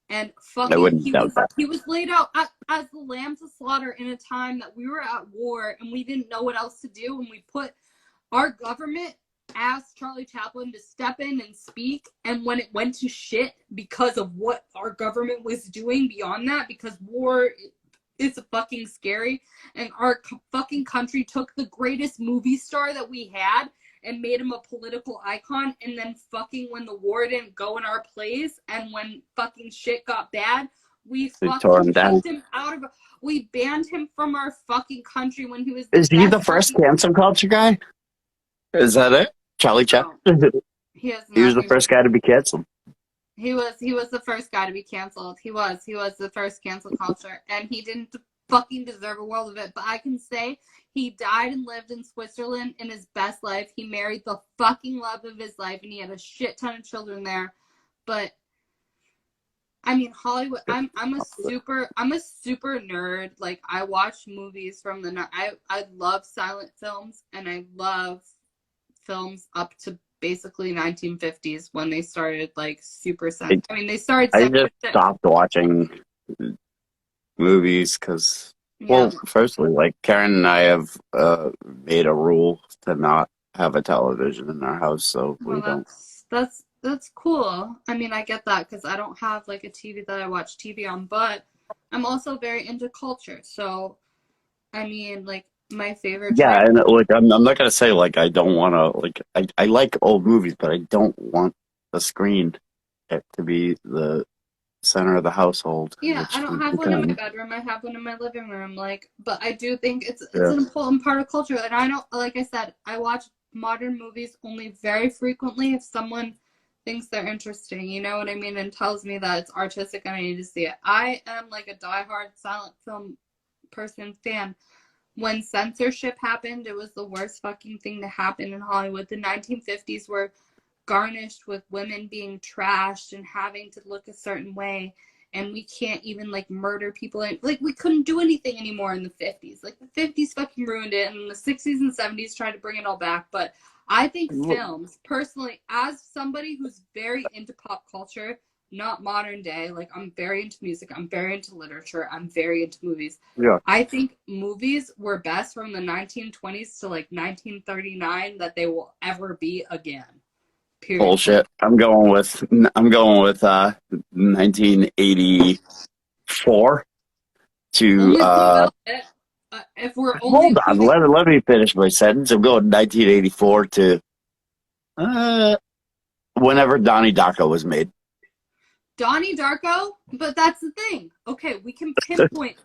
And fucking, he was laid out as the lamb to slaughter in a time that we were at war and we didn't know what else to do. And we put our government asked Charlie Chaplin to step in and speak. And when it went to shit because of what our government was doing beyond that, because war is fucking scary, and our fucking country took the greatest movie star that we had and made him a political icon, and then fucking when the war didn't go in our place and when fucking shit got bad, we fucking kicked him out of, we banned him from our fucking country when he was Is he the first cancel culture guy? Is that it? Charlie Chaplin? No. He was the first guy to be canceled. He was the first guy to be canceled. He was the first cancel culture, and he didn't fucking deserve a world of it. But I can say he died and lived in Switzerland in his best life. He married the fucking love of his life, and he had a shit ton of children there. But I mean, Hollywood. I'm a super nerd. Like, I watch movies from the. I love silent films, and I love films up to basically 1950s when they started, like, super sensitive. I mean, they started. I just stopped watching movies because, well, firstly, like, Karen and I have made a rule to not have a television in our house, so we don't. That's cool. I mean, I get that because I don't have, like, a TV that I watch TV on, but I'm also very into culture. So, I mean, like, my favorite. Yeah, and like, I'm not gonna say like I don't want to, like, I like old movies, but I don't want the screen to be the center of the household. Yeah, I don't have one in my bedroom. I have one in my living room. Like, but I do think it's an important part of culture. And I don't, like I said, I watch modern movies only very frequently if someone thinks they're interesting. You know what I mean? And tells me that it's artistic and I need to see it. I am like a diehard silent film fan. When censorship happened, it was the worst fucking thing to happen in Hollywood. The 1950s were garnished with women being trashed and having to look a certain way, and we can't even, like, murder people. And, like, we couldn't do anything anymore in the 50s. Like, the 50s fucking ruined it, and the 60s and 70s tried to bring it all back. But I think films, personally, as somebody who's very into pop culture, not modern day. Like, I'm very into music. I'm very into literature. I'm very into movies. Yeah. I think movies were best from the 1920s to like 1939 that they will ever be again. Period. Bullshit. I'm going with 1984 to Only thing about it, if we're only hold on, including let me finish my sentence. I'm going 1984 to uh whenever Donnie Darko was made. Donnie Darko, but that's the thing. Okay, we can pinpoint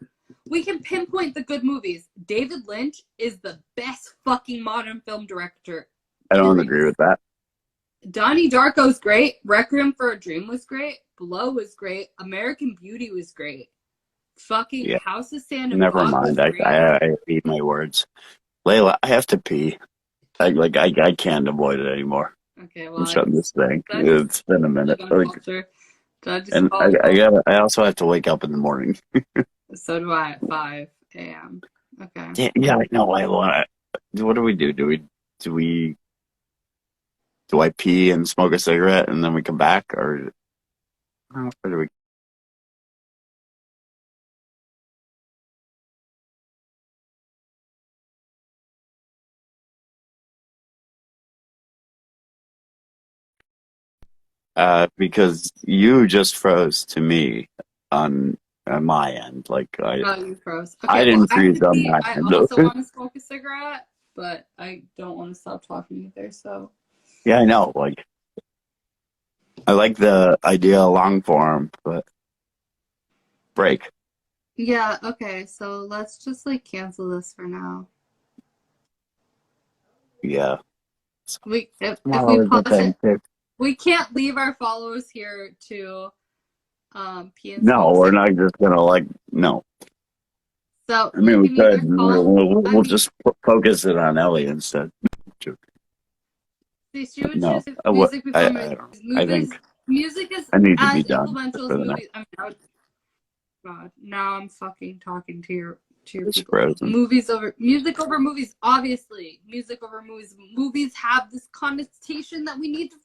the good movies. David Lynch is the best fucking modern film director. I don't Period. agree with that. Donnie Darko's great. Requiem for a Dream was great. Blow was great. American Beauty was great. Fucking Yeah, House of Sand and never Fog was mind. I great. I, I eat my words. Layla, I have to pee. I can't avoid it anymore. Okay, I'm well, shutting this thing. that just It's been a minute. on Like, culture. That just and called I also have to wake up in the morning. So do I at 5 a.m. Okay. Yeah, I know. I want to. What do we do? Do we do I pee and smoke a cigarette and then we come back, or where do we? Because you just froze to me on my end. Like Oh, you froze. I Okay, well, didn't I have freeze to on pee. my I end. also want to smoke a cigarette, but I don't want to stop talking either. So, Yeah, I know. Like I like the idea of long form, but break. yeah, okay. So let's just like cancel this for now. Yeah. If we Tomorrow is the pause thing it, too. we can't leave our followers here to pee and No, smoke we're cigarettes. not just gonna like no. So I mean, you we can could. either call. I We'll mean, just focus it on Ellie instead. see, she would No, choose music before I movies. don't. I think Music is I need to be as done influential as for the night. movies. I mean, God, now I'm fucking talking to your It's people. frozen. Movies over music over movies. Obviously, music over movies. Movies have this connotation that we need to